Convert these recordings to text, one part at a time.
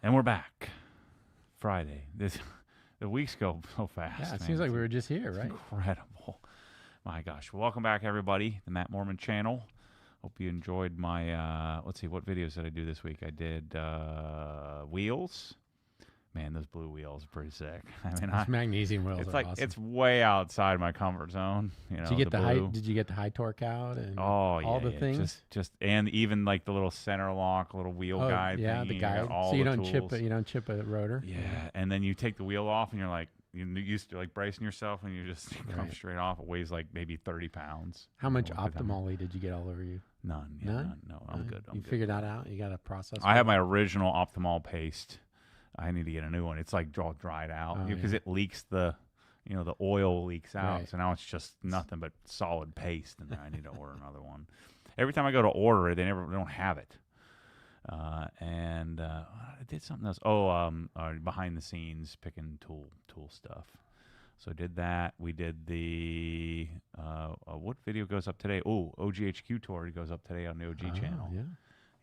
And we're back. Friday. The weeks go so fast. Yeah, it man. seems like we were just here, right? Incredible. My gosh. Welcome back, everybody. The Matt Mormon channel. Hope you enjoyed my, let's see, what videos did I do this week? I did wheels. Man, those blue wheels are pretty sick. I mean, Those magnesium wheels it's are like awesome. it's way outside my comfort zone. You know, Did you get the high? blue. Did you get the high torque out and Oh yeah, all the yeah. things? Just and even like the little center lock, little wheel guide. Yeah, thingy, the you got guide. all So you the don't tools. chip. You don't chip a rotor. Yeah, and then you take the wheel off, and you're like, you're used to like bracing yourself, and you just come Right. straight off. It weighs like maybe 30 pounds. How much with the time. optimally did you get all over you? None. Yeah, None? none. No, I'm good. I'm You good. figured that out. You got a process. I have my original Optimal paste. I need to get a new one. It's like all dried out because yeah. it leaks the oil leaks out. Right. So now it's just nothing but solid paste in there. I need to order another one. Every time I go to order it, they don't have it. And I did something else. Behind the scenes picking tool stuff. So I did that. We did the what video goes up today? Oh, OGHQ tour goes up today on the OG channel. Yeah.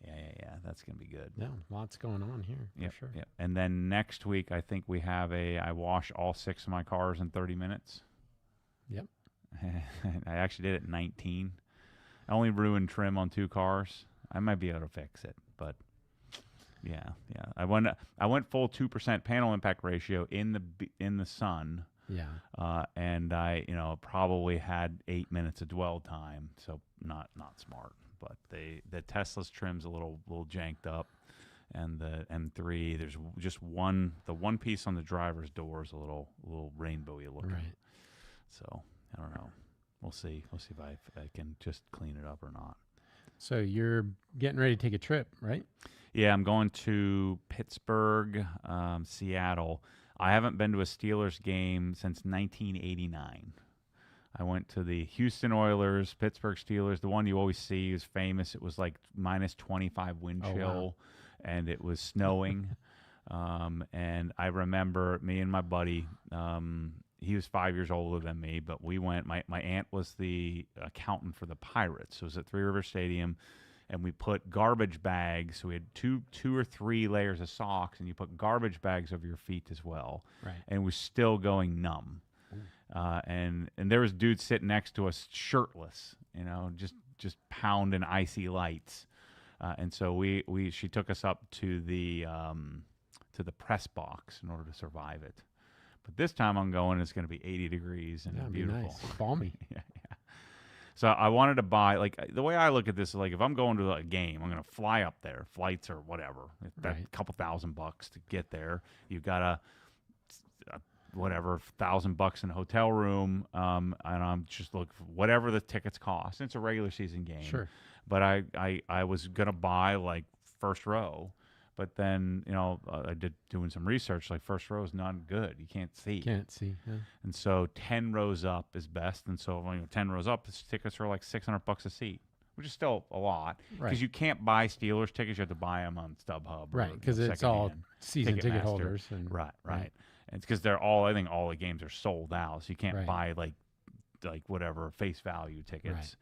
Yeah. That's gonna be good. Yeah. Lots going on here. Yep, For sure. Yep. And then next week, I think we have I wash all 6 of my cars in 30 minutes. Yep. I actually did it in 19. I only ruined trim on 2 cars. I might be able to fix it, but yeah. I went full 2% panel impact ratio in the sun. Yeah. And I probably had 8 minutes of dwell time, so not smart. But the Tesla's trim's a little janked up, and the M3 there's just the one piece on the driver's door is a little rainbowy looking. Right. So I don't know. We'll see. We'll see if I can just clean it up or not. So you're getting ready to take a trip, right? Yeah, I'm going to Pittsburgh, Seattle. I haven't been to a Steelers game since 1989. I went to the Houston Oilers, Pittsburgh Steelers. The one you always see is famous. It was like minus 25 wind chill, and it was snowing. And I remember me and my buddy, he was 5 years older than me, but we went. My aunt was the accountant for the Pirates. So it was at Three River Stadium, and we put garbage bags. So we had two or three layers of socks, and you put garbage bags over your feet as well. Right. And it was still going numb. And there was dudes sitting next to us shirtless, just pounding icy lights. And so she took us up to the press box in order to survive it. But this time I'm going, it's going to be 80 degrees and it's beautiful. Nice. Balmy. Yeah. So I wanted to buy, like, the way I look at this is like, if I'm going to a game, I'm going to fly up there, flights or whatever. That's a couple $1,000 to get there. You've got a whatever, $1,000 in a hotel room, and I'm just looking for whatever the tickets cost. It's a regular season game. Sure. But I was gonna buy like first row, but then I did doing some research. Like first row is not good. You can't see. Yeah. And so 10 rows up is best. And so 10 rows up, the tickets are like $600 a seat, which is still a lot because Right. you can't buy Steelers tickets. You have to buy them on StubHub. Right, because it's all secondhand. season ticket Ticketmaster. holders. And Right. And it's because I think all the games are sold out, so you can't Right. buy like whatever face value tickets.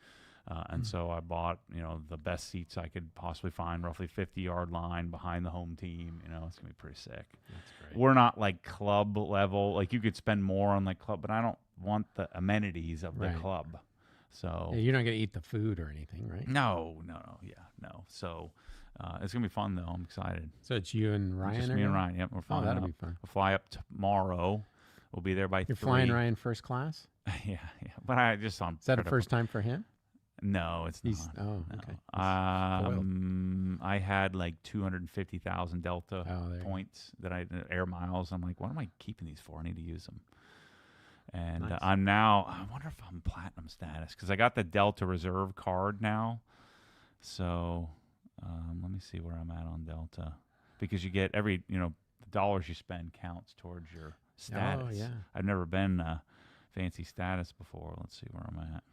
And so I bought, the best seats I could possibly find, roughly 50-yard line behind the home team. It's going to be pretty sick. That's great. We're not like club level. Like you could spend more on like club, but I don't want the amenities of the Right. club. So Yeah, you're not going to eat the food or anything, right? no. So it's going to be fun, though. I'm excited. So it's you and Ryan? Just are me and going? Ryan. Yep, we're Oh, flying that'll up. be fun. We'll fly up tomorrow. We'll be there by 3. You're flying Ryan first class? Yeah. But I just on. Is that a first time for him? No, it's He's not. oh, No. okay. I had like 250,000 Delta there you points air miles. I'm like, what am I keeping these for? I need to use them. And Nice. I wonder if I'm platinum status because I got the Delta Reserve card now. So let me see where I'm at on Delta because you get the dollars you spend counts towards your status. Oh, yeah. I've never been fancy status before. Let's see where I'm at.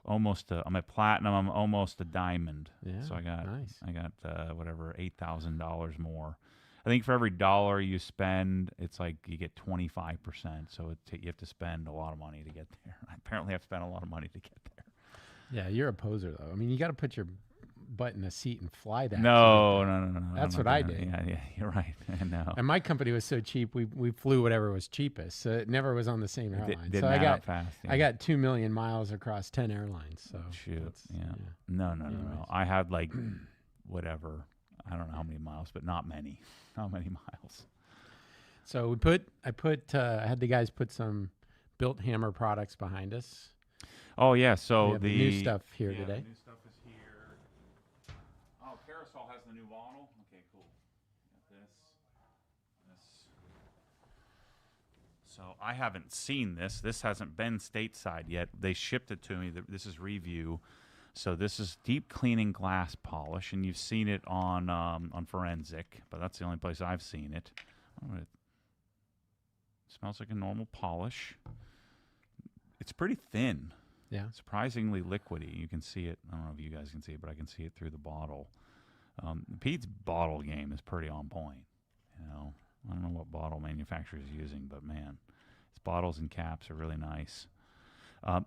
I'm at platinum. I'm almost a diamond. Yeah, So I got nice. whatever $8,000 more. I think for every dollar you spend, it's like you get 25%. So you have to spend a lot of money to get there. I apparently have to spend a lot of money to get there. Yeah, you're a poser though. I mean, you got to put your butt in a seat and fly that. No, cheap. no, no, no. That's I'm what not I gonna- did. Yeah, you're right. I know. And my company was so cheap, we flew whatever was cheapest. So it never was on the same It airline. didn't So add up fast. I got 2 million miles across 10 airlines. So Shoot. that's- Yeah. No, no, no, no. Anyways. I had like whatever. I don't know how many miles, but not many. Not many miles. So I had the guys put some built hammer products behind us. Oh yeah. We So have the new stuff here today. The new stuff is here. Oh, Carousel has the new bottle. Okay, cool. Got this. So I haven't seen this. This hasn't been stateside yet. They shipped it to me. This is review. So this is deep cleaning glass polish, and you've seen it on Forensic, but that's the only place I've seen it. Oh, it smells like a normal polish. It's pretty thin. Yeah. Surprisingly liquidy. You can see it. I don't know if you guys can see it, but I can see it through the bottle. Pete's bottle game is pretty on point. You know, I don't know what bottle manufacturer is using, but man, his bottles and caps are really nice.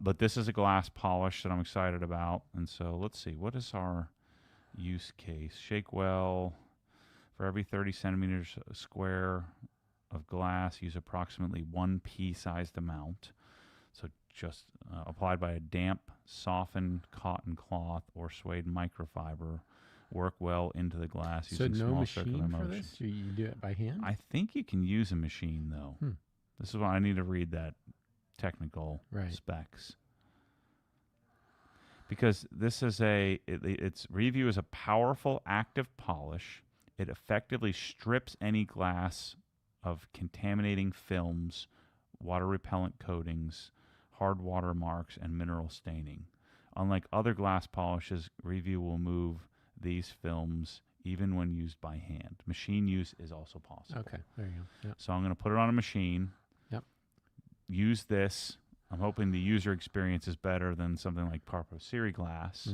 But this is a glass polish that I'm excited about. And so let's see, what is our use case? Shake well. For every 30 centimeters square of glass, use approximately 1 pea-sized amount. So just applied by a damp, softened cotton cloth or suede microfiber. Work well into the glass So using no small machine circular for motions. this? You do it by hand? I think you can use a machine, though. This is why I need to read that technical specs. Because this is its review is a powerful active polish. It effectively strips any glass of contaminating films, water repellent coatings, hard water marks, and mineral staining. Unlike other glass polishes, review will move these films even when used by hand. Machine use is also possible. Okay, there you go. Yep. So I'm going to put it on a machine. Yep. Use this. I'm hoping the user experience is better than something like Parpo Siri glass.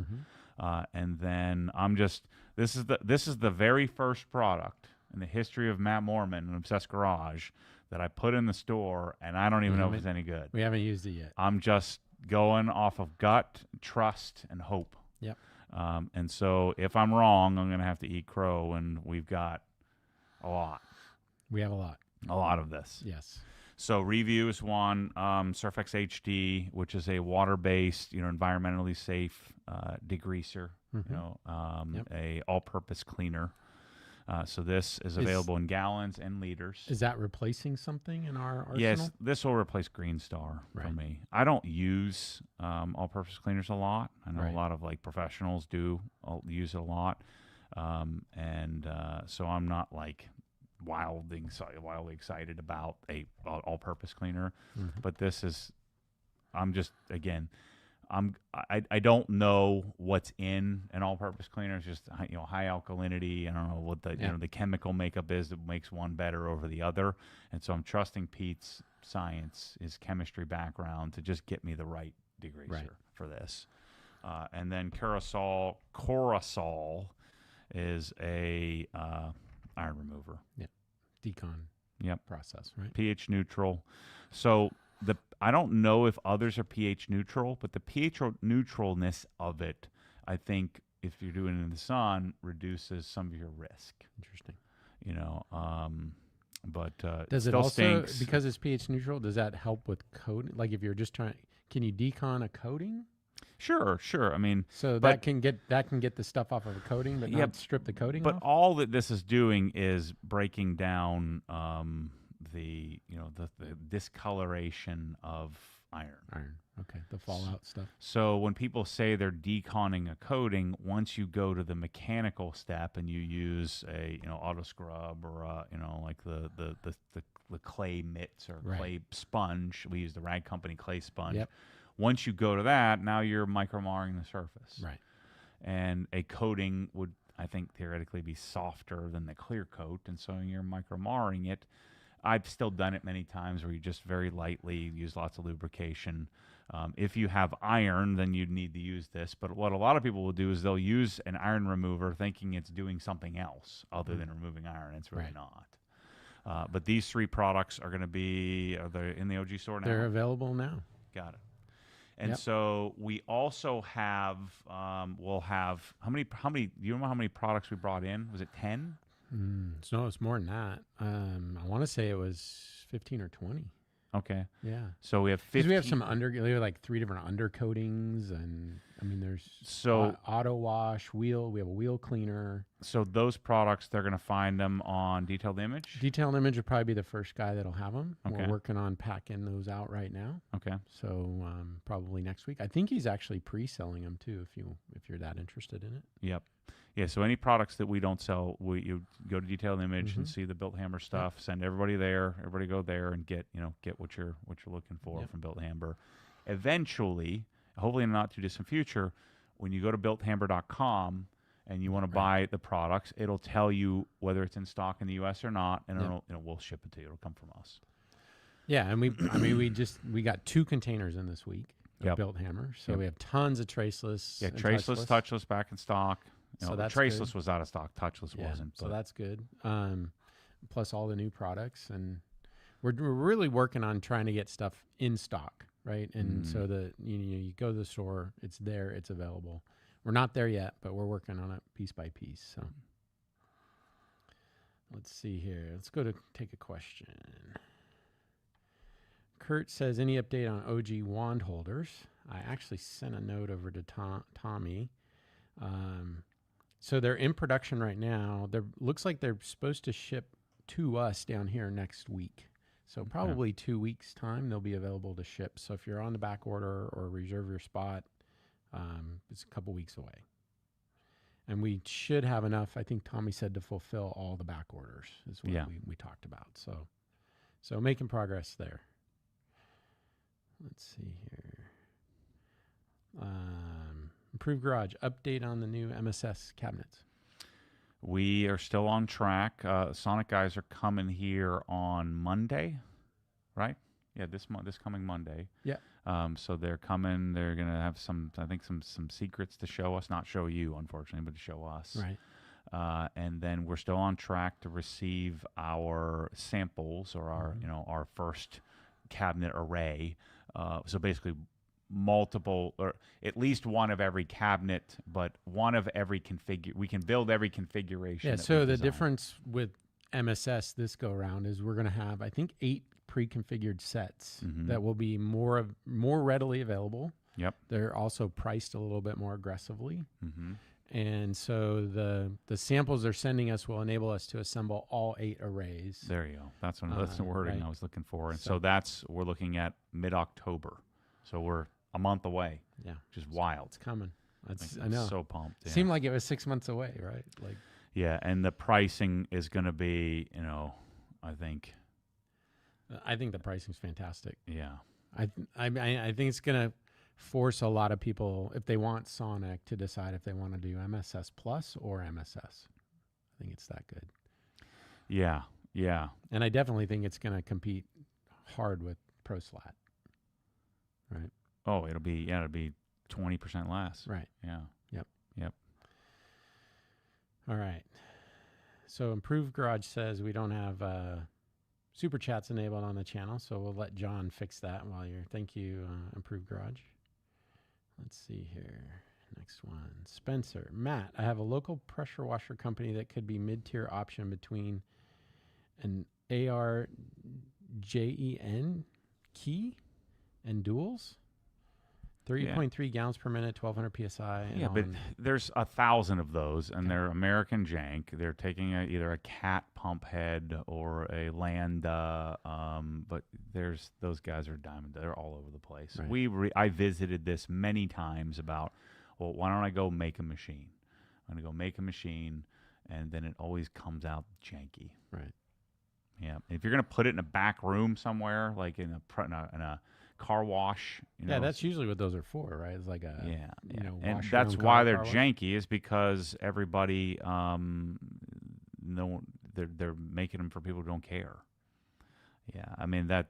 And then this is the very first product in the history of Matt Mormon and Obsessed Garage that I put in the store, and I don't even know if it's any good. We haven't used it yet. I'm just going off of gut, trust, and hope. Yep. And so if I'm wrong, I'm going to have to eat crow, and we've got a lot. We have a lot. A lot of this. Yes. So review is one, Surfex HD, which is a water-based, environmentally safe degreaser, a all-purpose cleaner. So this is available in gallons and liters. Is that replacing something in our arsenal? Yes, this will replace Green Star for me. I don't use all-purpose cleaners a lot. I know a lot of professionals do use it a lot, so I'm not wildly excited about a all-purpose cleaner, but this is. I don't know what's in an all-purpose cleaner. It's just high alkalinity. I don't know what the chemical makeup is that makes one better over the other, and so I'm trusting Pete's science, his chemistry background, to just get me the right degreaser for this. And then Curacao is a iron remover. Yep. Decon. Yep. Process, right? pH neutral. So I don't know if others are pH neutral, but the pH neutralness of it, I think, if you're doing it in the sun, reduces some of your risk. Interesting. But does it still also stinks. because it's pH neutral? Does that help with coating? Like if you're just can you decon a coating? Sure. I mean, so that can get the stuff off of a coating, but not strip the coating off? But all that this is doing is breaking down the discoloration of iron. Okay, the fallout stuff. So when people say they're deconning a coating, once you go to the mechanical step and you use a auto scrub or the clay mitts or clay sponge, we use the Rag Company clay sponge. Yep. Once you go to that, now you're micromarring the surface. Right. And a coating would, I think, theoretically be softer than the clear coat, and so you're micromarring it. I've still done it many times where you just very lightly use lots of lubrication. If you have iron, then you'd need to use this. But what a lot of people will do is they'll use an iron remover thinking it's doing something else other than removing iron. It's really not. But these three products are going to be, are they in the OG store now? They're available now. Got it. And Yep. so we also have, we'll have, do you remember how many products we brought in? Was it 10? So no, it's more than that. I want to say it was 15 or 20. Okay. Yeah. So we have Because 50. we have some we have like 3 different undercoatings, and I mean, there's So, auto wash, wheel. We have a wheel cleaner. so those products, they're going to find them on Detailed Image? Detailed Image would probably be the first guy that'll have them. Okay. We're working on packing those out right now. Okay. So probably next week. I think he's actually pre-selling them too. If you're that interested in it. Yep. Yeah, so any products that we don't sell, you go to Detailed Image and Mhm. see the Built Hammer stuff. Send everybody there. Everybody go there and get what you're looking for Yep. from Built Hammer. Eventually, hopefully in the not too distant future, when you go to builthammer.com and you want to buy the products, it'll tell you whether it's in stock in the U.S. or not, and we'll ship it to you. It'll come from us. Yeah, and we got 2 containers in this week of Yep. Built Hammer. So Yep. we have tons of traceless. Yeah, and traceless, touchless back in stock. So that's traceless good. was out of stock. Touchless wasn't. So but- that's good. Plus all the new products, and we're really working on trying to get stuff in stock, right? And so that you go to the store, it's there, it's available. We're not there yet, but we're working on it piece by piece. So let's see here. Let's go to take a question. Kurt says, any update on OG wand holders? I actually sent a note over to Tommy. So they're in production right now. Looks like they're supposed to ship to us down here next week. So probably 2 weeks' time they'll be available to ship. So if you're on the back order or reserve your spot, it's a couple weeks away. And we should have enough, I think Tommy said, to fulfill all the back orders is what we talked about. So making progress there. Let's see here. Improved Garage, update on the new MSS cabinets. We are still on track. Sonic guys are coming here on Monday, right? Yeah, this coming Monday. Yeah. So they're coming. They're gonna have some secrets to show us. Not show you, unfortunately, but to show us. Right. And then we're still on track to receive our samples or our first cabinet array. So basically, multiple or at least one of every cabinet, but one of every we can build every configuration. Yeah. So the difference with MSS this go around is we're going to have, I think, 8 pre-configured sets that will be more readily available. Yep. They're also priced a little bit more aggressively. And so the samples they're sending us will enable us to assemble all 8 arrays. There you go. That's the wording right. I was looking for. And so we're looking at mid-October. So we're a month away. Yeah. Which is wild. It's coming. I know. So pumped. Yeah. Seemed like it was 6 months away, right? Like. Yeah, and the pricing is going to be, I think the pricing's fantastic. Yeah. I think it's going to force a lot of people, if they want Sonic, to decide if they want to do MSS Plus or MSS. I think it's that good. Yeah, yeah. And I definitely think it's going to compete hard with ProSlat. Right. Oh, it'll be 20% less. Right. Yeah. Yep. All right. So Improved Garage says we don't have super chats enabled on the channel, so we'll let John fix that while you're. Thank you, Improved Garage. Let's see here. Next one. Spencer. Matt, I have a local pressure washer company that could be mid-tier option between an ARJEN key and duals. 30.3 gallons per minute, 1,200 PSI. Yeah, but there's 1,000 of those, and they're American jank. They're taking either a cat pump head or a Landa, but those guys are diamond. They're all over the place. Right. I visited this many times about, well, why don't I go make a machine? I'm going to go make a machine, and then it always comes out janky. Right. Yeah. If you're going to put it in a back room somewhere, like in a car wash. That's usually what those are for, right? It's like a and that's why they're janky is because everybody they're making them for people who don't care. Yeah, I mean that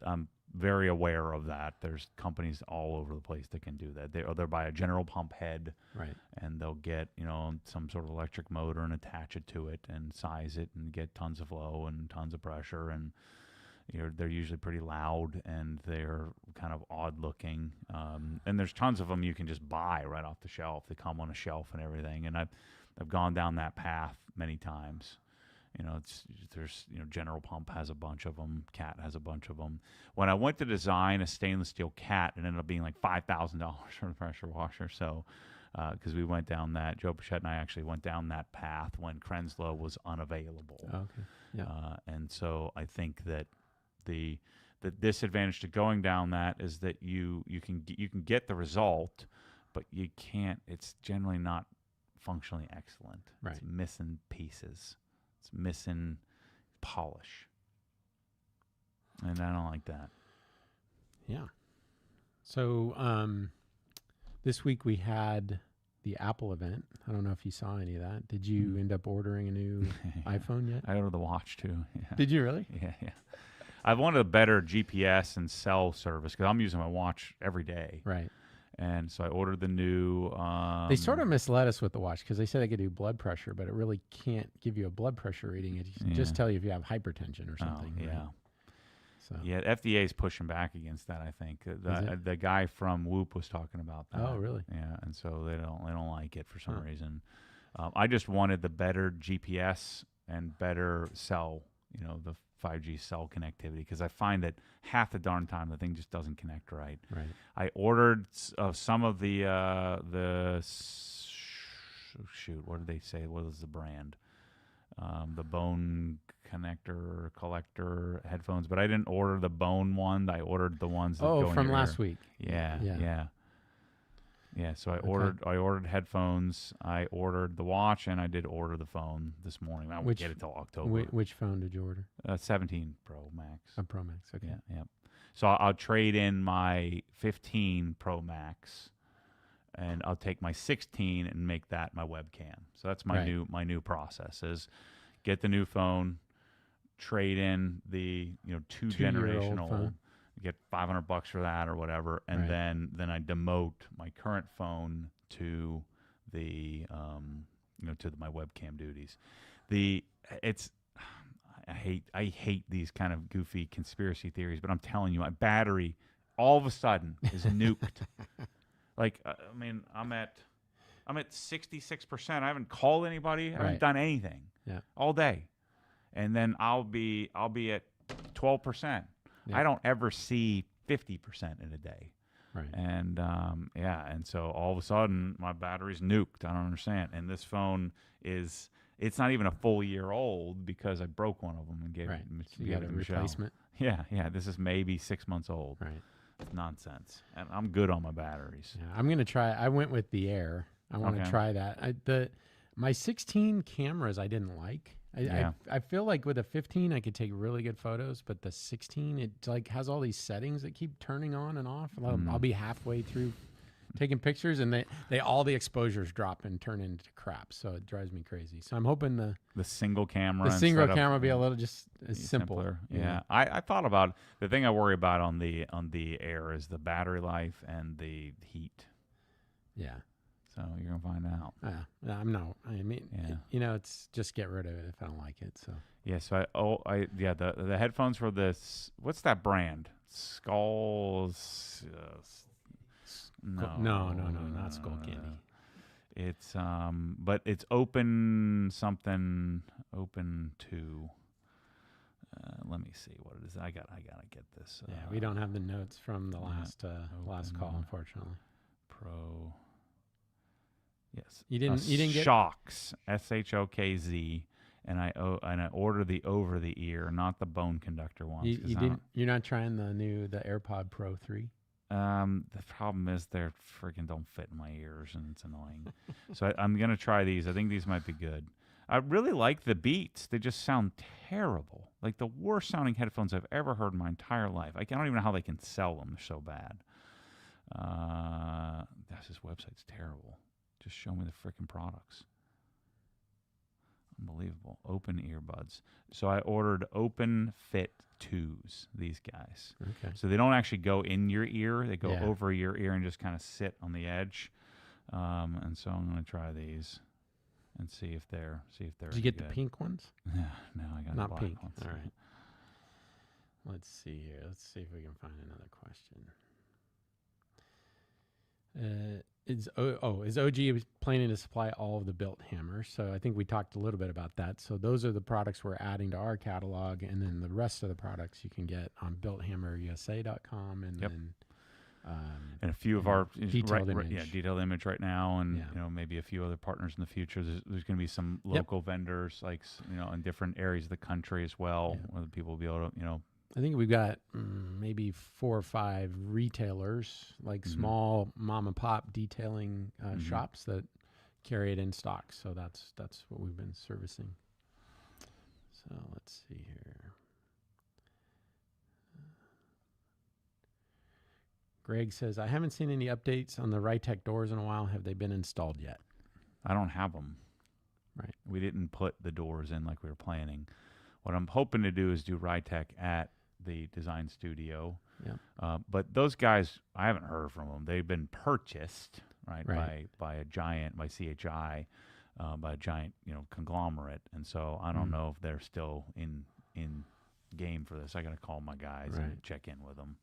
I'm very aware of that. There's companies all over the place that can do that. They'll buy a general pump head, right, and they'll get some sort of electric motor and attach it to it and size it and get tons of flow and tons of pressure and they're usually pretty loud and they're kind of odd looking. And there's tons of them you can just buy right off the shelf. They come on a shelf and everything. And I've gone down that path many times. There's General Pump has a bunch of them. Cat has a bunch of them. When I went to design a stainless steel Cat, it ended up being like $5,000 for the pressure washer. So, because we went down that, Joe Pichette and I actually went down that path when Krenslow was unavailable. Okay. Yeah. And so I think that the disadvantage to going down that is that you can get the result, but you can't. It's generally not functionally excellent. Right. It's missing pieces. It's missing polish, and I don't like that. Yeah. So this week we had the Apple event. I don't know if you saw any of that. Did you end up ordering a new iPhone yet? I ordered the watch too. Yeah. Did you really? Yeah. I've wanted a better GPS and cell service because I'm using my watch every day. Right. And so I ordered the new. They sort of misled us with the watch because they said they could do blood pressure, but it really can't give you a blood pressure reading. It just tell you if you have hypertension or something. Oh, yeah. Right? So. Yeah, FDA is pushing back against that. I think the guy from Whoop was talking about that. Oh, really? Yeah, and so they don't like it for some reason. I just wanted the better GPS and better cell. The 5G cell connectivity because I find that half the darn time the thing just doesn't connect right. Right. I ordered some of the shoot. What did they say? What is the brand? The bone collector headphones, but I didn't order the bone one. I ordered the ones that go in from your last ear. week. Yeah. So I ordered headphones. I ordered the watch, and I did order the phone this morning. I won't get it till October. Which phone did you order? 17 Pro Max. A Pro Max. Okay. Yeah. So I'll trade in my 15 Pro Max, and I'll take my 16 and make that my webcam. So that's my new process: is get the new phone, trade in the 2-generation old. Get $500 for that or whatever, and then I demote my current phone to the to my webcam duties. I hate these kind of goofy conspiracy theories, but I'm telling you, my battery all of a sudden is nuked. Like I'm at 66%. I haven't called anybody. I haven't done anything all day, and then I'll be at 12%. Yeah. I don't ever see 50% in a day. Right. And and so all of a sudden my battery's nuked. I don't understand. And this phone it's not even a full year old because I broke one of them and gave it so you got a replacement. Yeah, this is maybe 6 months old. Right. It's nonsense. And I'm good on my batteries. Yeah, I'm gonna try. I went with the Air. I want to try that. My 16 cameras I didn't like. I feel like with a 15 I could take really good photos, but the 16 it like has all these settings that keep turning on and off. I'll be halfway through taking pictures and they all the exposures drop and turn into crap, so it drives me crazy. So I'm hoping the single camera will be a little just simpler. Yeah. I thought about the thing I worry about on the Air is the battery life and the heat. Yeah. So you're gonna find out. I'm not. I mean, it's just get rid of it if I don't like it. So yeah. So the headphones for this. What's that brand? Skulls. No, not Skull Candy. It's but it's open something. Open to. Let me see what it is. I gotta get this. We don't have the notes from the last call, unfortunately. Pro. Yes, you didn't get Shokz, SHOKZ, and I ordered the over the ear, not the bone conductor ones. You're not trying the AirPod Pro 3. The problem is they're freaking don't fit in my ears, and it's annoying. So I'm gonna try these. I think these might be good. I really like the Beats. They just sound terrible, like the worst sounding headphones I've ever heard in my entire life. I don't even know how they can sell them. They're so bad. This website's terrible. Just show me the freaking products. Unbelievable. Open earbuds. So I ordered Open Fit 2s, these guys. Okay. So they don't actually go in your ear. They go over your ear and just kind of sit on the edge. And so I'm going to try these and see if they're Did you get the pink ones? No, I got not the black pink ones. All right. Let's see here. Let's see if we can find another question. Is OG planning to supply all of the built hammers? So I think we talked a little bit about that. So those are the products we're adding to our catalog, and then the rest of the products you can get on builthammerusa.com, and then and a few of our detailed image. detailed image right now, and Yeah. maybe a few other partners in the future. There's going to be some local vendors, like in different areas of the country as well, where people will be able to I think we've got maybe 4 or 5 retailers, like small mom and pop detailing shops that carry it in stock. So that's what we've been servicing. So let's see here. Greg says, I haven't seen any updates on the Rytec doors in a while. Have they been installed yet? I don't have them. Right. We didn't put the doors in like we were planning. What I'm hoping to do is do Rytec at the design studio. Yeah. But those guys, I haven't heard from them. They've been purchased, by a giant, by CHI, by a giant, conglomerate. And so I don't know if they're still in game for this. I got to call my guys and check in with them.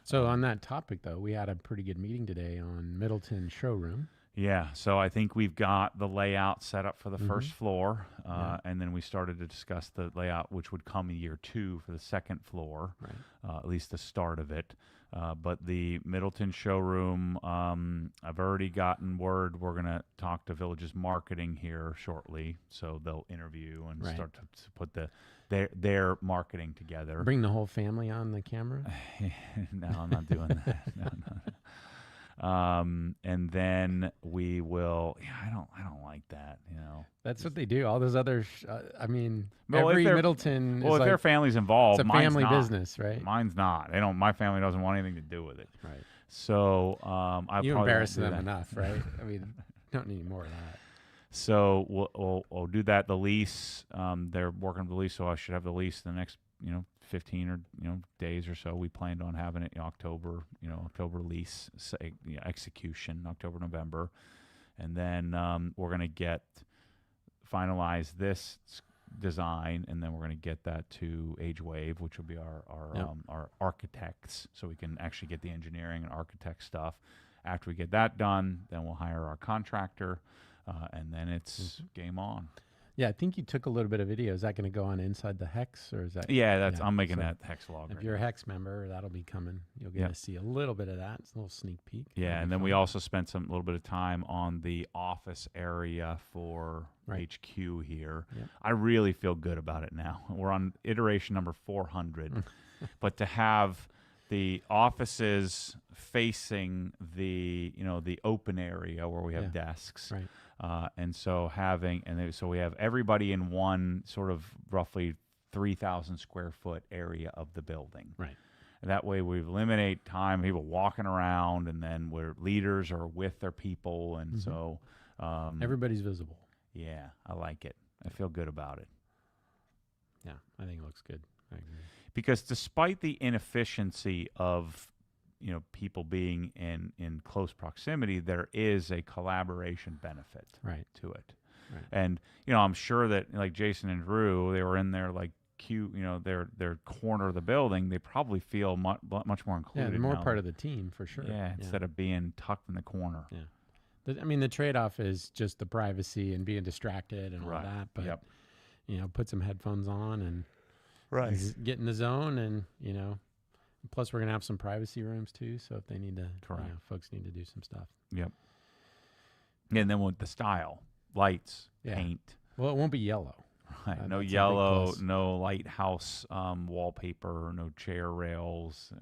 So on that topic, though, we had a pretty good meeting today on Middleton Showroom. Yeah, so I think we've got the layout set up for the first floor, and then we started to discuss the layout, which would come in year 2 for the second floor, at least the start of it. But the Middleton showroom, I've already gotten word we're going to talk to Village's marketing here shortly, so they'll interview and start to put their marketing together. Bring the whole family on the camera? No, I'm not doing that. No. And then we will. Yeah, I don't like that. That's what they do. All those other. Well, every Middleton. Well, is if like, their family's involved, it's a mine's family not. business, right? Mine's not. They don't. My family doesn't want anything to do with it. Right. So you embarrass them enough, right? I mean, don't need more of that. So we'll do that. The lease. They're working on the lease, so I should have the lease in the next 15 or days or so. We planned on having it in October, October lease execution, October, November. And then we're going to finalize this design, and then we're going to get that to AgeWave, which will be our architects, so we can actually get the engineering and architect stuff. After we get that done, then we'll hire our contractor, and then it's game on. Yeah, I think you took a little bit of video. Is that going to go on Inside the Hex, or is that? Yeah, I'm making that Hex log. If you're a Hex member, that'll be coming. You'll get to see a little bit of that. It's a little sneak peek. Yeah, and then we also spent a little bit of time on the office area for HQ here. Yep. I really feel good about it now. We're on iteration number 400, but to have the offices facing the open area where we have desks. Right. And so we have everybody in one sort of roughly 3,000 square foot area of the building. Right. And that way we eliminate time, people walking around, and then where leaders are with their people. And so everybody's visible. Yeah, I like it. I feel good about it. Yeah, I think it looks good. I agree. Because despite the inefficiency of people being in close proximity, there is a collaboration benefit to it. Right. And I'm sure that like Jason and Drew, they were in their like their corner of the building. They probably feel much more included. Yeah, more part of the team for sure. Yeah, instead of being tucked in the corner. Yeah. The trade-off is just the privacy and being distracted and all that. But put some headphones on and get in the zone, and plus, we're going to have some privacy rooms, too, so if they need to, folks need to do some stuff. Yep. And then with the style, lights, paint. Well, it won't be yellow. Right. No yellow, no lighthouse wallpaper, no chair rails.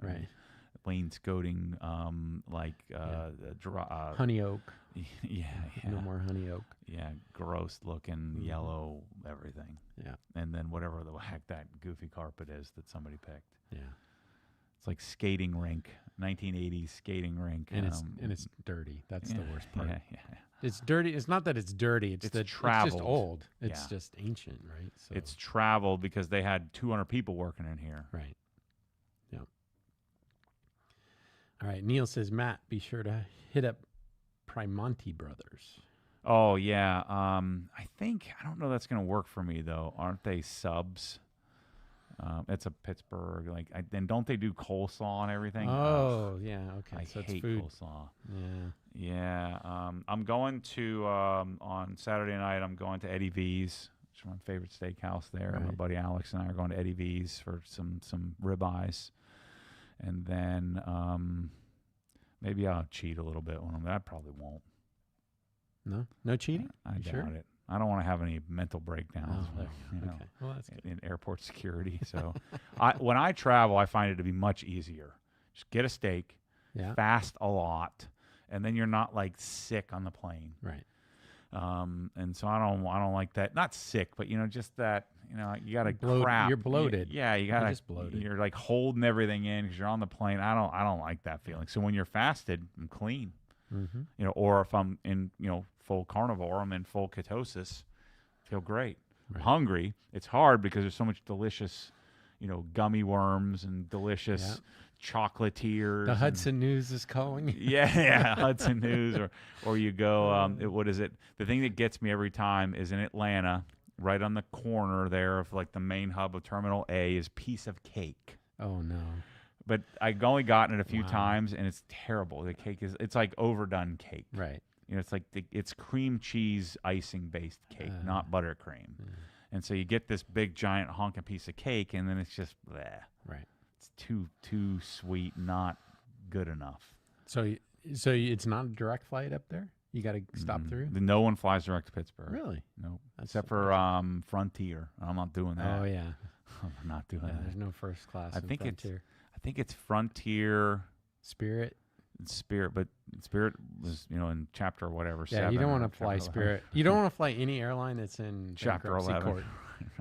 Wainscoting, honey oak. Yeah. No more honey oak. Yeah, gross looking yellow everything. Yeah. And then whatever the heck that goofy carpet is that somebody picked. Yeah. It's like skating rink, 1980s skating rink. And it's dirty. That's the worst part. Yeah. It's dirty. It's not that it's dirty. It's traveled. It's just old. It's just ancient, right? So it's traveled because they had 200 people working in here. Right. Yeah. All right. Neil says, Matt, be sure to hit up Primonti Brothers. Oh, yeah. I don't know that's going to work for me, though. Aren't they subs? It's a Pittsburgh. And don't they do coleslaw and everything? Oh, yeah. Okay. I So it's hate food. coleslaw. Yeah. Yeah. I'm going to on Saturday night. I'm going to Eddie V's, which is my favorite steakhouse there. My Right. buddy Alex and I are going to Eddie V's for some ribeyes, and then maybe I'll cheat a little bit when I'm there. I probably won't. No cheating? I You doubt sure? it. I don't want to have any mental breakdowns. Oh, there you know, okay. Well, that's good. in airport security. So, when I travel, I find it to be much easier. Just get a steak, Yeah. fast a lot, and then you're not like sick on the plane. Right. And so I don't like that. Not sick, but just that you got to Bloat- crap. you're bloated. Yeah, you got to just bloated. You're like holding everything in because you're on the plane. I don't like that feeling. So when you're fasted, I'm clean. Mm-hmm. Or if I'm in full carnivore, I'm in full ketosis. Feel great. Right. Hungry. It's hard because there's so much delicious, gummy worms and delicious chocolatiers. The and- Hudson News is calling. yeah, Hudson News, or you go. What is it? The thing that gets me every time is in Atlanta, right on the corner there of like the main hub of Terminal A, is Piece of Cake. Oh no. But I've only gotten it a few Wow. times, and it's terrible. The cake it's like overdone cake. Right. It's like it's cream cheese icing based cake, not buttercream. Yeah. And so you get this big giant honking piece of cake, and then it's just bleh. Right. It's too sweet, not good enough. So it's not a direct flight up there? You got to stop through? No one flies direct to Pittsburgh. Really? Nope. That's Except for Frontier. I'm not doing that. Oh yeah. I'm not doing Yeah, that. there's no first class. I in think Frontier. I think it's Frontier Spirit. and Spirit, but Spirit was in chapter or whatever. Yeah, 7 you don't or want to fly chapter Spirit. You don't want to fly any airline that's in Chapter bankruptcy 11. court.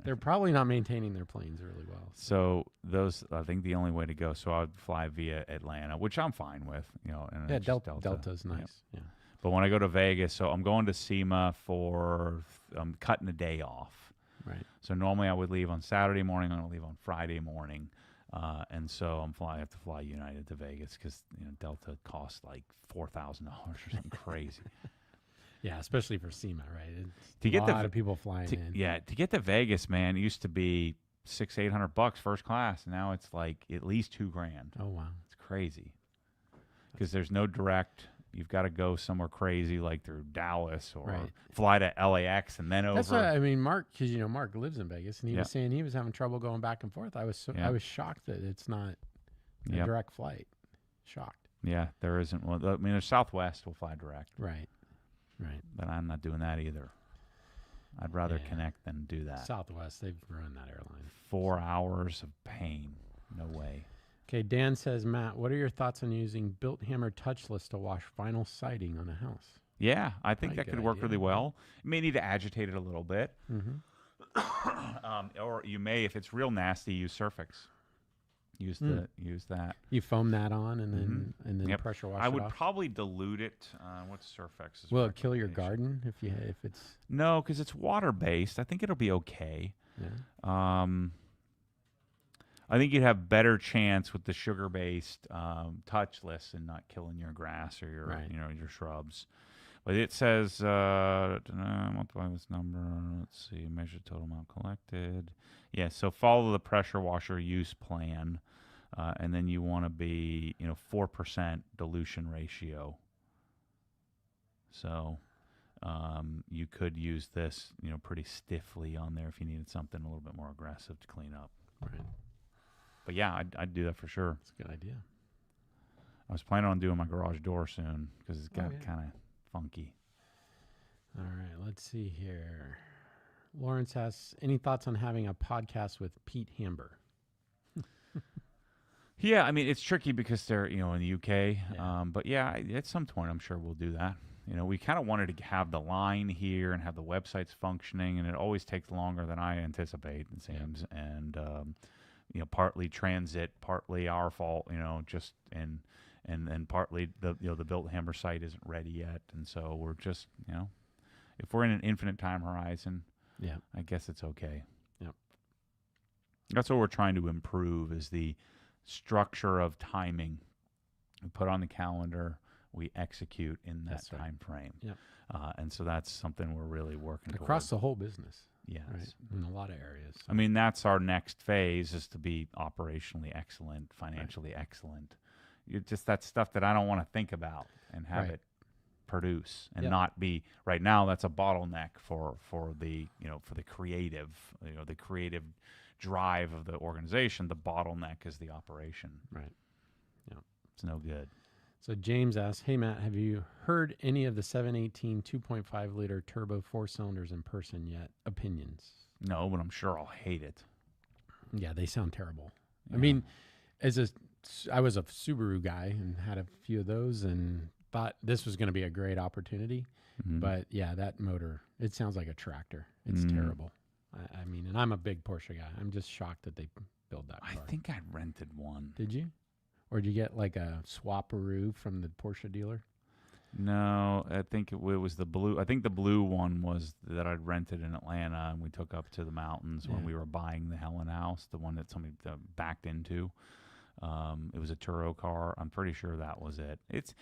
They're probably not maintaining their planes really well. So those, I think, the only way to go. So I'd fly via Atlanta, which I'm fine with. And Yeah, it's just Delta's nice. Yep. Yeah. But when I go to Vegas, so I'm going to SEMA for I'm cutting a day off. Right. So normally I would leave on Saturday morning. I'm going to leave on Friday morning, and so I have to fly United to Vegas because Delta costs like $4,000 or something crazy. Yeah, especially for SEMA, right? It's To get a the lot of people flying in. Yeah, to get to Vegas, man, it used to be $600-800 first class, and now it's like at least $2,000. Oh wow. It's crazy because there's no direct. You've got to go somewhere crazy like through Dallas or Right. fly to LAX and then That's over. why I mean, Mark, because Mark lives in Vegas, and he Yeah. was saying he was having trouble going back and forth. I was Yeah. I was shocked that it's not a Yep. direct flight. Shocked. Yeah, there isn't one. I mean, there's Southwest will fly direct, Right. Right. but I'm not doing that either. I'd rather Yeah. connect than do that. Southwest, they've run that airline. 4 hours of pain. No way. Okay, Dan says, Matt, what are your thoughts on using built hammer touchless to wash vinyl siding on a house? Yeah, I think Probably that a could good work idea. really well. You may need to agitate it a little bit. Mm-hmm. Or you may, if it's real nasty, use Surfix. Use that. You foam that on and then Yep. pressure wash I it would off? probably dilute it. What's Surfex's? Will it kill your recommendation? garden if it's No, because it's water based. I think it'll be okay. yeah. I think you'd have better chance with the sugar based touchless and not killing your grass or your Right. your shrubs. But it says multiply this number. Let's see, measure total amount collected. Yeah, so follow the pressure washer use plan, and then you want to be 4% dilution ratio. So you could use this pretty stiffly on there if you needed something a little bit more aggressive to clean up. Right. But yeah, I'd do that for sure. That's a good idea. I was planning on doing my garage door soon because it's got yeah. kind of funky. All right, let's see here. Lawrence asks, any thoughts on having a podcast with Pete Hamber? Yeah, I mean it's tricky because they're in the UK. Yeah. But yeah, at some point I'm sure we'll do that. We kind of wanted to have the line here and have the websites functioning, and it always takes longer than I anticipate. It seems, and partly transit, partly our fault. Just and partly the the Built Hammer site isn't ready yet, and so we're just if we're in an infinite time horizon, Yeah. I guess it's okay. Yep. That's what we're trying to improve is the structure of timing. We put on the calendar, we execute in that That's right. time frame. Yep. And so that's something we're really working Across towards. the whole business. Yes. Right. In a lot of areas. I mean, that's our next phase, is to be operationally excellent, financially excellent. That's stuff that I don't want to think about and have Right. it produce and Yep. not be right now. That's a bottleneck for the for the creative, the creative drive of the organization. The bottleneck is the operation. Right. Yeah. It's no good. So James asks, hey, Matt, have you heard any of the 718 2.5 liter turbo 4 cylinders in person yet? Opinions? No, but I'm sure I'll hate it. Yeah, they sound terrible. I Yeah. mean, I was a Subaru guy and had a few of those and thought this was going to be a great opportunity. Mhm. But yeah, that motor, it sounds like a tractor. It's terrible. I mean, and I'm a big Porsche guy. I'm just shocked that they build that car. I think I rented one. Did you? Or did you get like a swaparoo from the Porsche dealer? No, I think it was the blue. I think the blue one was that I'd rented in Atlanta, and we took up to the mountains when Yeah. we were buying the Helen house, the one that somebody backed into. It was a Turo car. I'm pretty sure that was it. It's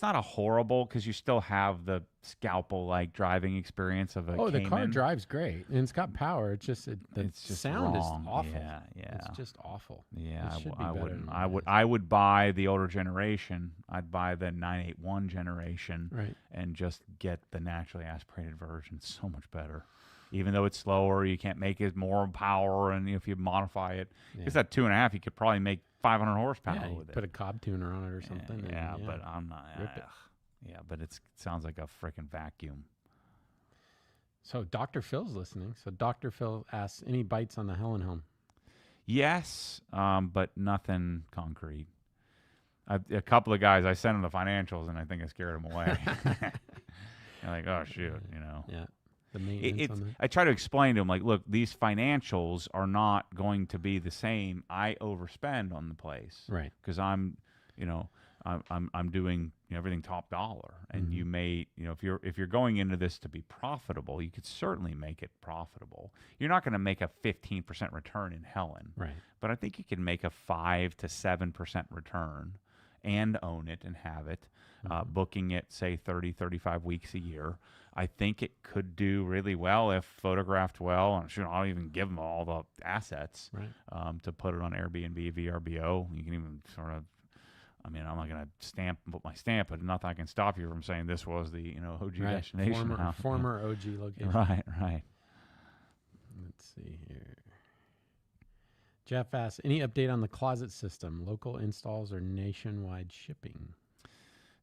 not a horrible, because you still have the scalpel-like driving experience of a Oh, the car Cayman. drives great and it's got power. It's just the It's just sound wrong. is awful. Yeah, yeah. It's just awful. Yeah, It should be I better wouldn't. than I it would. is. I would buy the older generation. I'd buy the 981 generation, Right. and just get the naturally aspirated version. It's so much better. Even though it's slower, you can't make it more power, and if you modify it, Yeah. it's that 2.5. You could probably make 500 horsepower Yeah, you with it. put a Cobb tuner on it or something. and Yeah, but I'm not. Rip it. Yeah, but it sounds like a freaking vacuum. So Dr. Phil's listening. So Dr. Phil asks, any bites on the Helen helm? Yes, but nothing concrete. A couple of guys, I sent them the financials, and I think I scared them away. They're like, oh shoot, Yeah. The maintenance on that. I try to explain to them, like, look, these financials are not going to be the same. I overspend on the place, Right. because I'm doing everything top dollar, and you may, if you're going into this to be profitable, you could certainly make it profitable. You're not going to make a 15% return in Helen, Right. but I think you can make a 5 to 7% return and own it and have it, booking it, say, 30, 35 weeks a year. I think it could do really well if photographed well. And sure, I'll even give them all the assets, Right. to put it on Airbnb, VRBO. You can even sort of, I mean, I'm not going to put my stamp, but nothing I can stop you from saying this was the OG Right. destination. Former OG location. Right. Let's see here. Jeff asks, any update on the closet system? Local installs or nationwide shipping?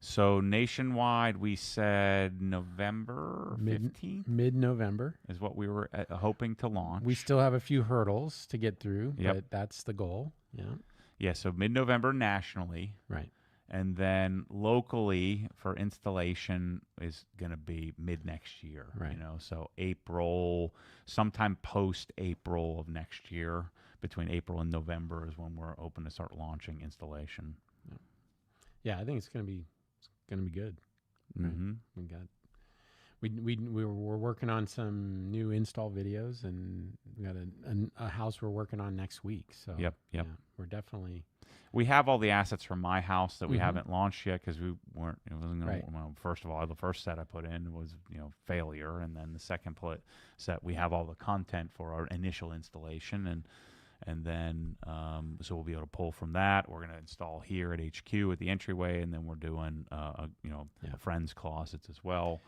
So nationwide, we said November 15th Mid-November. is what we were hoping to launch. We still have a few hurdles to get through, Yep. but that's the goal. Yeah. Yeah, so mid-November nationally. Right. And then locally for installation is going to be mid next year. Right. So April, sometime post April of next year, between April and November is when we're open to start launching installation. Yeah, I think it's gonna be good. Right. Mm-hmm. We're working on some new install videos, and we got a house we're working on next week. So Yep. yeah, we're definitely We have all the assets from my house that we Mhm. haven't launched yet, because we weren't. It wasn't going Right. to. Well, first of all, the first set I put in was failure, and then the second set we have all the content for our initial installation, and then so we'll be able to pull from that. We're going to install here at HQ at the entryway, and then we're doing a friend's closets as well.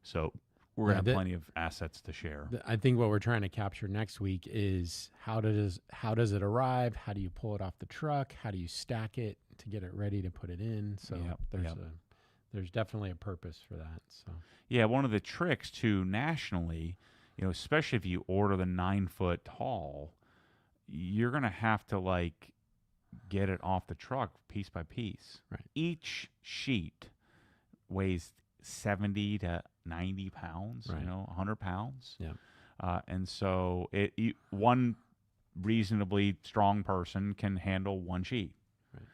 So we're going to have plenty of assets to share. I think what we're trying to capture next week is how does it arrive? How do you pull it off the truck? How do you stack it to get it ready to put it in? So there's definitely a purpose for that. So yeah, one of the tricks too nationally, especially if you order the 9-foot tall, you're gonna have to get it off the truck piece by piece. Right. Each sheet weighs 70 to 90 pounds, Right. 100 pounds. Yeah. And so one reasonably strong person can handle one sheet. Right.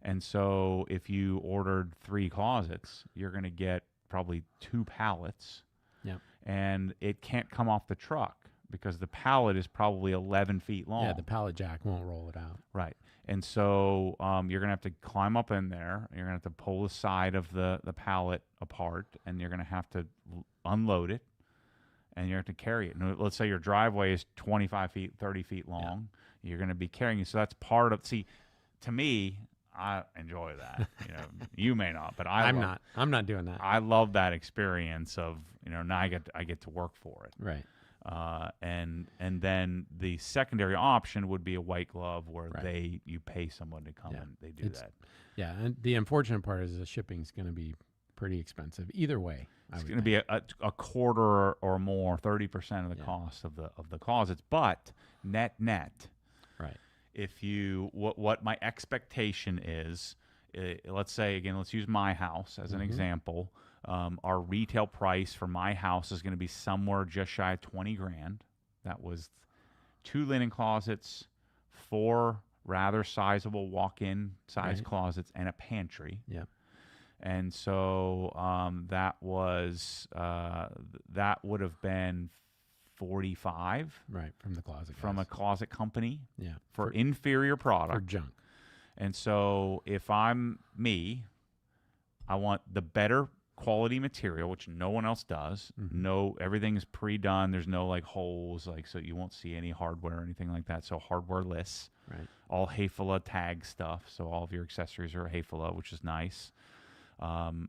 And so if you ordered 3 closets, you're going to get probably 2 pallets. Yeah. And it can't come off the truck because the pallet is probably 11 feet long. yeah, the pallet jack won't roll it out. Right. And so you're going to have to climb up in there. You're going to have to pull the side of the pallet apart, and you're going to have to unload it. and you have to carry it. And let's say your driveway is 25 feet, 30 feet long. You're going to be carrying it. So that's part of, see, to me, I enjoy that. You may not, but I'm not doing that. I love that experience of, now I get to work for it. Right. And then the secondary option would be a white glove where you pay someone to come and they do that. Yeah, and the unfortunate part is the shipping's going to be pretty expensive either way. It's going to be a quarter or more, 30% of the cost of the closets, but net, right? If you what my expectation is, let's say again, let's use my house as an example. Our retail price for my house is going to be somewhere just shy of 20 grand. That was 2 linen closets, 4 rather sizable walk-in size closets, and a pantry. Yeah. And so that would have been 45, right, from the closet from a closet company, for for inferior product, for junk. And so if I'm me, I want the better quality material, which no one else does. No, everything's pre-done. There's no like holes, so you won't see any hardware or anything like that. So hardware-less, right? All Hayfala tag stuff. So all of your accessories are Hayfala, which is nice.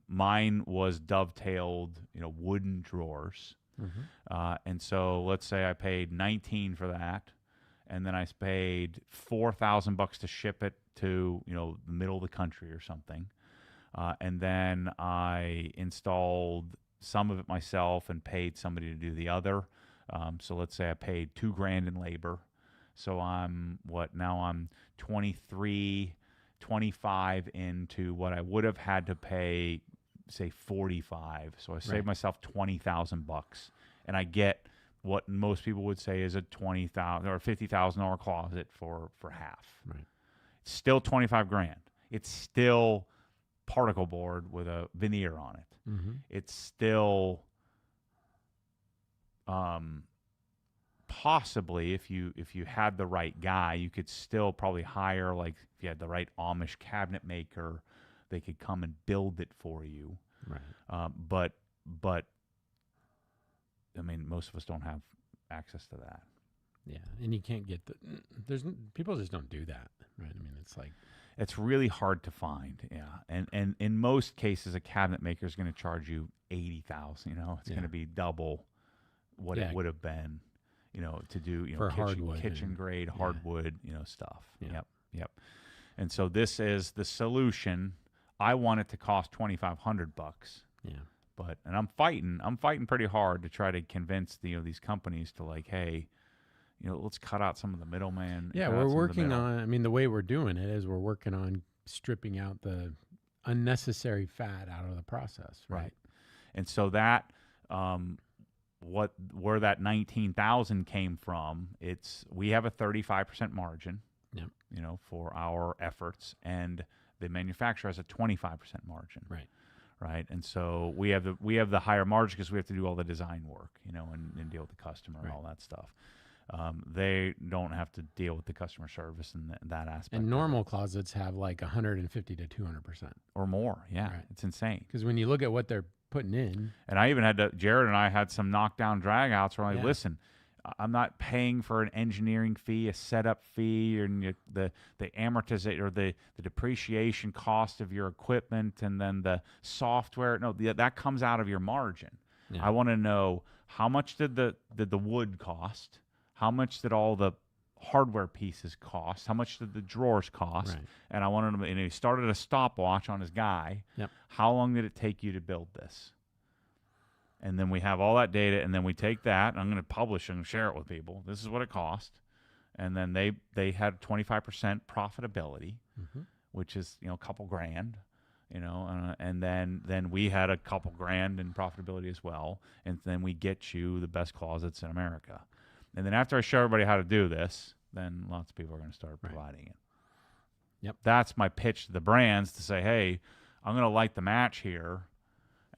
Mine was dovetailed, wooden drawers. And so let's say I paid 19 for that, and then I paid $4,000 to ship it to, the middle of the country or something. And then I installed some of it myself and paid somebody to do the other. So let's say I paid $2 grand in labor. So I'm 25 into what I would have had to pay, say 45. So I saved myself $20,000, and I get what most people would say is a $20,000 or $50,000 closet for half. Right. It's still 25 grand. It's still particle board with a veneer on it. It's still possibly, if you had the right guy, you could still probably hire, like if you had the right Amish cabinet maker, they could come and build it for you. Right. But I mean, most of us don't have access to that. Yeah, and you can't get people just don't do that, right? I mean, it's really hard to find, and in most cases, a cabinet maker is going to charge you $80,000. It's going to be double what it would have been, to do for kitchen grade hardwood, stuff. Yep. And so this is the solution. I want it to cost $2,500. Yeah. And I'm fighting pretty hard to try to convince these companies to, like, hey, let's cut out some of the middleman. Yeah, we're working on. I mean, the way we're doing it is we're working on stripping out the unnecessary fat out of the process. Right. And so that where that 19,000 came from, we have a 35% margin. Yep. For our efforts, and the manufacturer has a 25% margin. Right. And so we have the higher margin because we have to do all the design work, and deal with the customer and all that stuff. They don't have to deal with the customer service and that aspect. And normal closets have like 150 to 200% or more. Yeah, it's insane. Because when you look at what they're putting in, and I even had Jared and I had some knockdown drag outs where I'm like, listen, I'm not paying for an engineering fee, a setup fee, or the amortization or the depreciation cost of your equipment, and then the software. No, that comes out of your margin. I want to know, how much did the wood cost? How much did all the hardware pieces cost? How much did the drawers cost? Right. And I wanted him, and he started a stopwatch on his guy. Yep. How long did it take you to build this? And then we have all that data, and then we take that, and I'm going to publish and share it with people. This is what it cost. And then they had 25% profitability, which is, a couple grand, and then we had a couple grand in profitability as well. And then we get you the best closets in America. And then after I show everybody how to do this, then lots of people are going to start providing it. Yep. That's my pitch to the brands, to say, hey, I'm going to light the match here.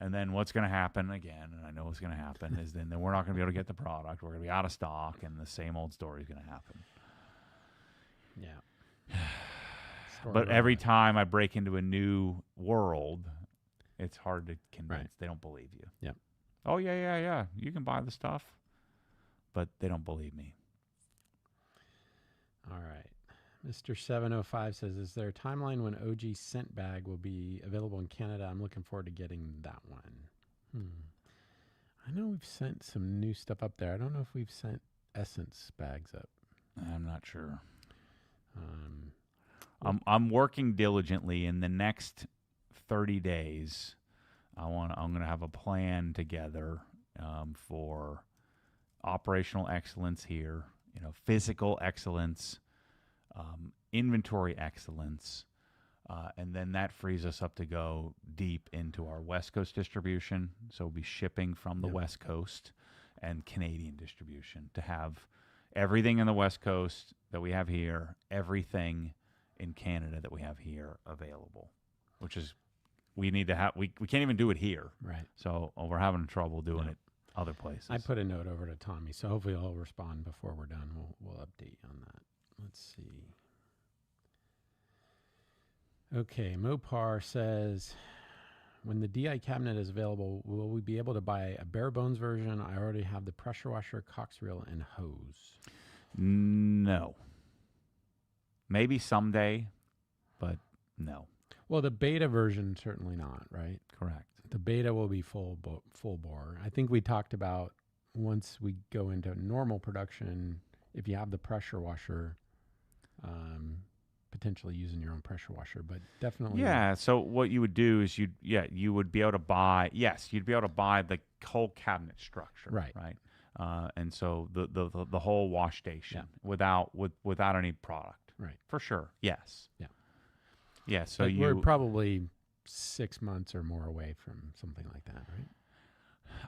And then what's going to happen again, and I know what's going to happen, is then we're not going to be able to get the product. We're going to be out of stock, and the same old story is going to happen. Yeah. But every time I break into a new world, it's hard to convince. They don't believe you. Yep. Oh, yeah. You can buy the stuff. but they don't believe me. All right. Mr. 705 says, is there a timeline when OG scent bag will be available in Canada? I'm looking forward to getting that one. I know we've sent some new stuff up there. I don't know if we've sent Essence bags up. I'm not sure. Well- I'm working diligently. In the next 30 days, I'm going to have a plan together for operational excellence here, physical excellence, inventory excellence, and then that frees us up to go deep into our West Coast distribution. So we'll be shipping from the Yep. West Coast and Canadian distribution to have everything in the West Coast that we have here, everything in Canada that we have here available, which is we need to have. We can't even do it here. Right. So we're having trouble doing Yeah. it other places. I put a note over to Tommy, so hopefully he'll respond before we're done. We'll update you on that. Let's see. Okay, Mopar says, when the DI cabinet is available, will we be able to buy a bare bones version? I already have the pressure washer, cox reel, and hose. No. Maybe someday, but no. Well, the beta version, certainly not, right? Correct. The beta will be full bore. I think we talked about once we go into normal production, if you have the pressure washer, potentially using your own pressure washer, but definitely. Yeah. So what you would do is you would be able to buy. Yes, you'd be able to buy the whole cabinet structure. Right. Right. And so the whole wash station without any product. Right. For sure. Yes. Yeah. Yeah. So But we're probably 6 months or more away from something like that, right?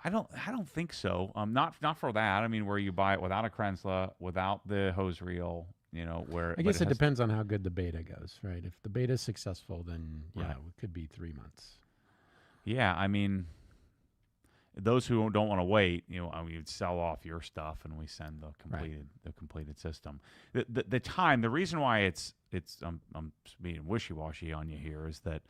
I don't think so. Not for that. I mean, where you buy it without a Krensla, without the hose reel, where I guess it depends on how good the beta goes, right? If the beta is successful, then Right. it could be 3 months. Yeah, I mean, those who don't want to wait, we'd sell off your stuff and we send the completed system. The time, the reason why it's I'm being wishy-washy on you here is that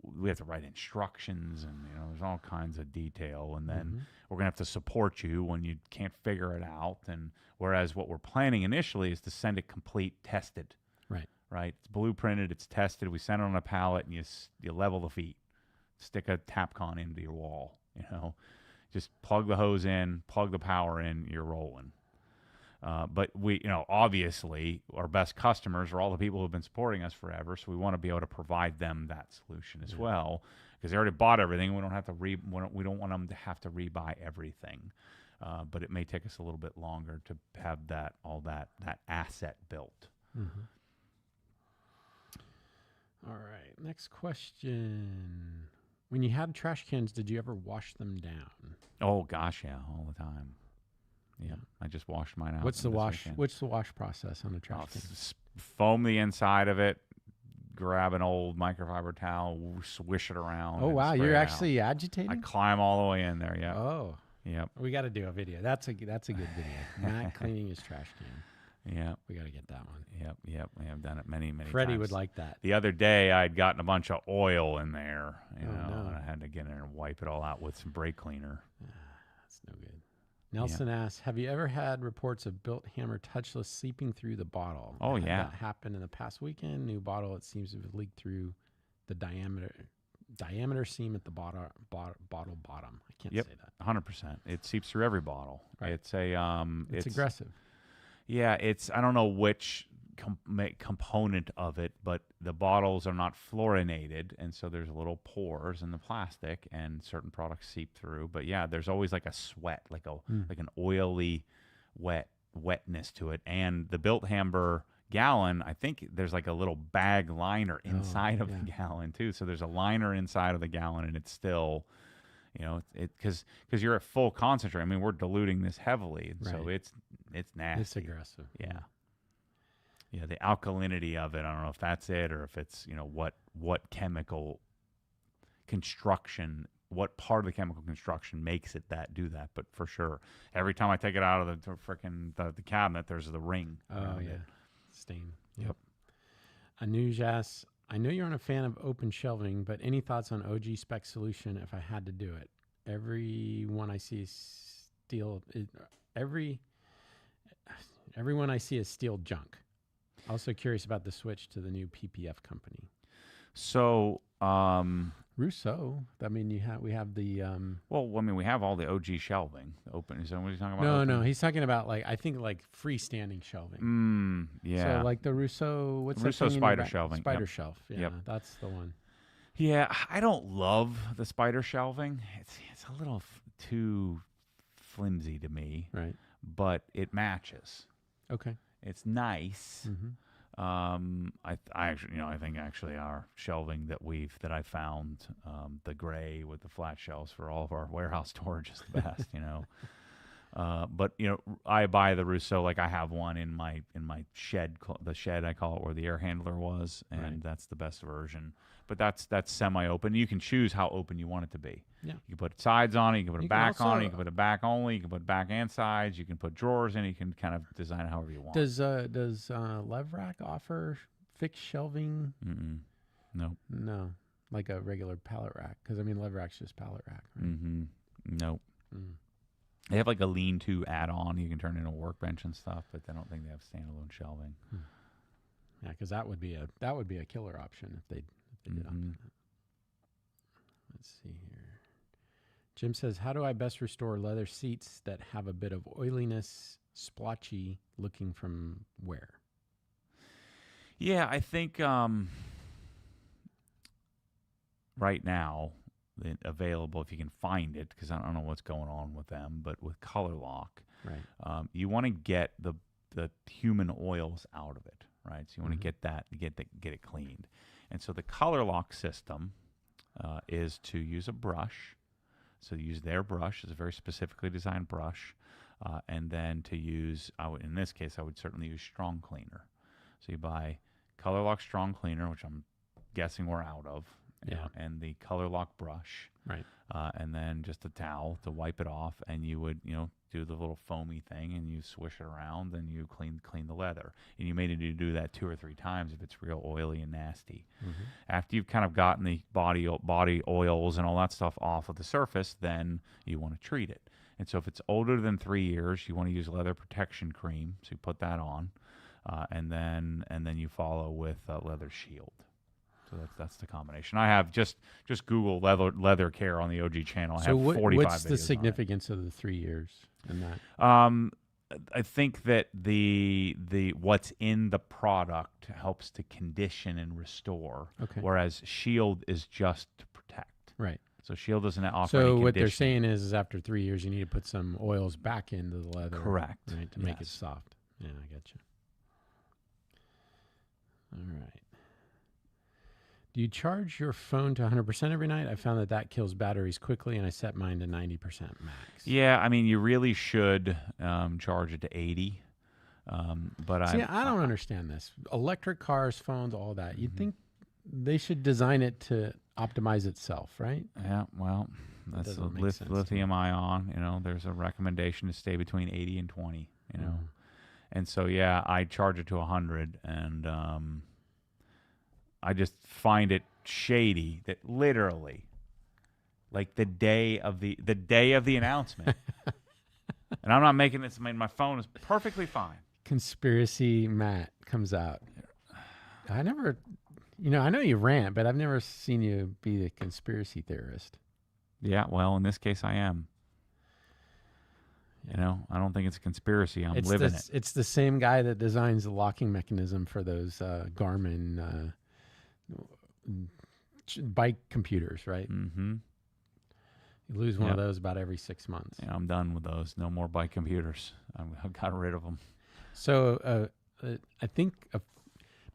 we have to write instructions and there's all kinds of detail, and then we're gonna have to support you when you can't figure it out. And whereas what we're planning initially is to send it complete tested. Right. It's blueprinted. It's tested. We send it on a pallet and you level the feet, stick a Tapcon into your wall. Just plug the hose in, plug the power in. You're rolling. But we, obviously, our best customers are all the people who've been supporting us forever. So we want to be able to provide them that solution as well, because they already bought everything. We don't have to we don't want them to have to rebuy everything. But it may take us a little bit longer to have that asset built. All right. Next question. When you had trash cans, did you ever wash them down? Oh gosh, yeah, all the time. Yeah, I just washed mine out. What's the this wash? weekend. What's the wash process on a trash can? Foam the inside of it. Grab an old microfiber towel, swish it around. Oh and wow, spray you're it actually out. agitating. I climb all the way in there. Yeah. Oh, Yep. we got to do a video. That's a good video. Matt cleaning his trash can. Yeah. We got to get that one. Yep. We have done it many Freddie times. would like that. The other day, I'd gotten a bunch of oil in there, Oh, no. and I had to get in and wipe it all out with some brake cleaner. That's no good. Nelson asks, have you ever had reports of built hammer touchless seeping through the bottle? Oh, Had yeah. that happened in the past weekend. New bottle, it seems to have leaked through the diameter seam at the bottle bottom. I can't say that. 100%. It seeps through every bottle. Right. It's it's aggressive. Yeah, I don't know which component of it, but the bottles are not fluorinated, and so there's little pores in the plastic, and certain products seep through. But yeah, there's always like a sweat, like an oily wetness to it. And the built hammer gallon, I think there's like a little bag liner inside of the gallon too. So there's a liner inside of the gallon, and it's still, because you're at full concentrate. I mean, we're diluting this heavily, and so it's nasty. It's aggressive. Yeah. Yeah, the alkalinity of it, I don't know if that's it or if it's, what chemical construction, what part of the chemical construction makes it do that. But for sure, every time I take it out of the cabinet, there's the ring. Oh, yeah. It. Stain. Yep. Anuj asks, I know you're not a fan of open shelving, but any thoughts on OG spec solution if I had to do it? Every one I see steal, every Everyone I see is steel junk. Also curious about the switch to the new PPF company. So, Rousseau. I mean, we have the. well, I mean, we have all the OG shelving. Open. Is that what he's talking about? No, open? no. He's talking about I think freestanding shelving. Yeah. So like the Rousseau. What's that Rousseau thing in your spider back? shelving. Spider Yep. shelf. Yeah, Yep. that's the one. Yeah, I don't love the spider shelving. It's a little too flimsy to me, Right. but it matches. Okay. It's nice. Mm-hmm. I actually, I think actually our shelving that I found, the gray with the flat shelves for all of our warehouse storage is the best, But I buy the Rousseau, like I have one in my shed, the shed I call it, where the air handler was, and Right. that's the best version. But that's semi-open. You can choose how open you want it to be. Yeah. You can put sides on it. You can put You a can back on also- it. You can put a back only. You can put back and sides. You can put drawers in it. You can kind of design it however you want. Does Levrack offer fixed shelving? Mm-mm. Nope. No, like a regular pallet rack. Because I mean, Levrack's just pallet rack. Right? Mm-hmm. Nope. Mm. They have like a lean-to add-on. You can turn into a workbench and stuff, but I don't think they have standalone shelving. Yeah, because that would be a killer option if they did opt in. Let's see here. Jim says, "How do I best restore leather seats that have a bit of oiliness, splotchy looking from wear?" Yeah, I think right now, available if you can find it, because I don't know what's going on with them, but with Color Lock, Right. you want to get the human oils out of it, right? So you want to Mhm. get it cleaned, and so the Color Lock system is to use a brush. So use their brush. It's a very specifically designed brush, and then to use, in this case, I would certainly use Strong Cleaner. So you buy Color Lock Strong Cleaner, which I'm guessing we're out of, and the Color Lock brush, Right. and then just a towel to wipe it off, and you would do the little foamy thing, and you swish it around, and you clean the leather, and you may need to do that 2 or 3 times if it's real oily and nasty. Mm-hmm. After you've kind of gotten the body oils and all that stuff off of the surface, then you want to treat it. And so if it's older than 3 years, you want to use leather protection cream. So you put that on, and then you follow with leather shield. So that's the combination. I have just Google leather care on the OG channel. I So have 45 what's the videos on it. significance of the 3 years in that? I think that the what's in the product helps to condition and restore, Okay. whereas Shield is just to protect. Right. So Shield doesn't offer So any what they're conditioning. saying is after 3 years, you need to put some oils back into the leather. Correct. Right, to make it Yes. soft. Yeah, I get you. All right. Do you charge your phone to 100% every night? I found that kills batteries quickly, and I set mine to 90% max. Yeah, I mean, you really should charge it to 80. But See, I don't understand this. Electric cars, phones, all that. You'd Mhm. think they should design it to optimize itself, right? Yeah, well, that's doesn't a make sense to me. lithium ion. There's a recommendation to stay between 80 and 20. Mm. And so yeah, I charge it to 100, and I just find it shady that literally, like the day of the announcement, and I'm not making this. I mean, my phone is perfectly fine. Conspiracy Matt comes out. I never, I know you rant, but I've never seen you be the conspiracy theorist. Yeah, well, in this case, I am. I don't think it's a conspiracy. I'm living it. It's the same guy that designs the locking mechanism for those Garmin bike computers, right? Mm-hmm. You lose one Yep. of those about every 6 months. Yeah, I'm done with those. No more bike computers. I've got rid of them. So I think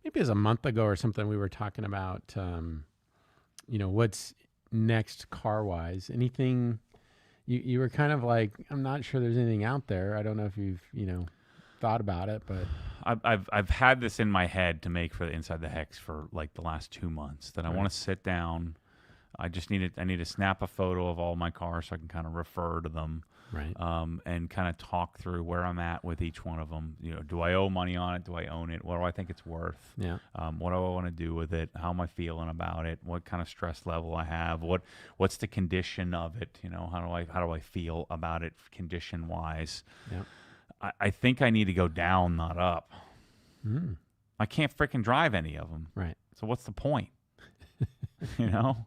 maybe it was a month ago or something, we were talking about, what's next car-wise. Anything, you were kind of like, I'm not sure there's anything out there. I don't know if you've, thought about it, but I've had this in my head to make for the Inside the Hex for like the last 2 months, that I Right. want to sit down. I need to snap a photo of all my cars so I can kind of refer to them, right. and kind of talk through where I'm at with each one of them. Do I owe money on it? Do I own it? What do I think it's worth? Yeah. What do I want to do with it? How am I feeling about it? What kind of stress level I have? What's the condition of it? How do I feel about it condition wise? Yeah. I think I need to go down, not up. Mm, I can't freaking drive any of them. right. So what's the point? you know?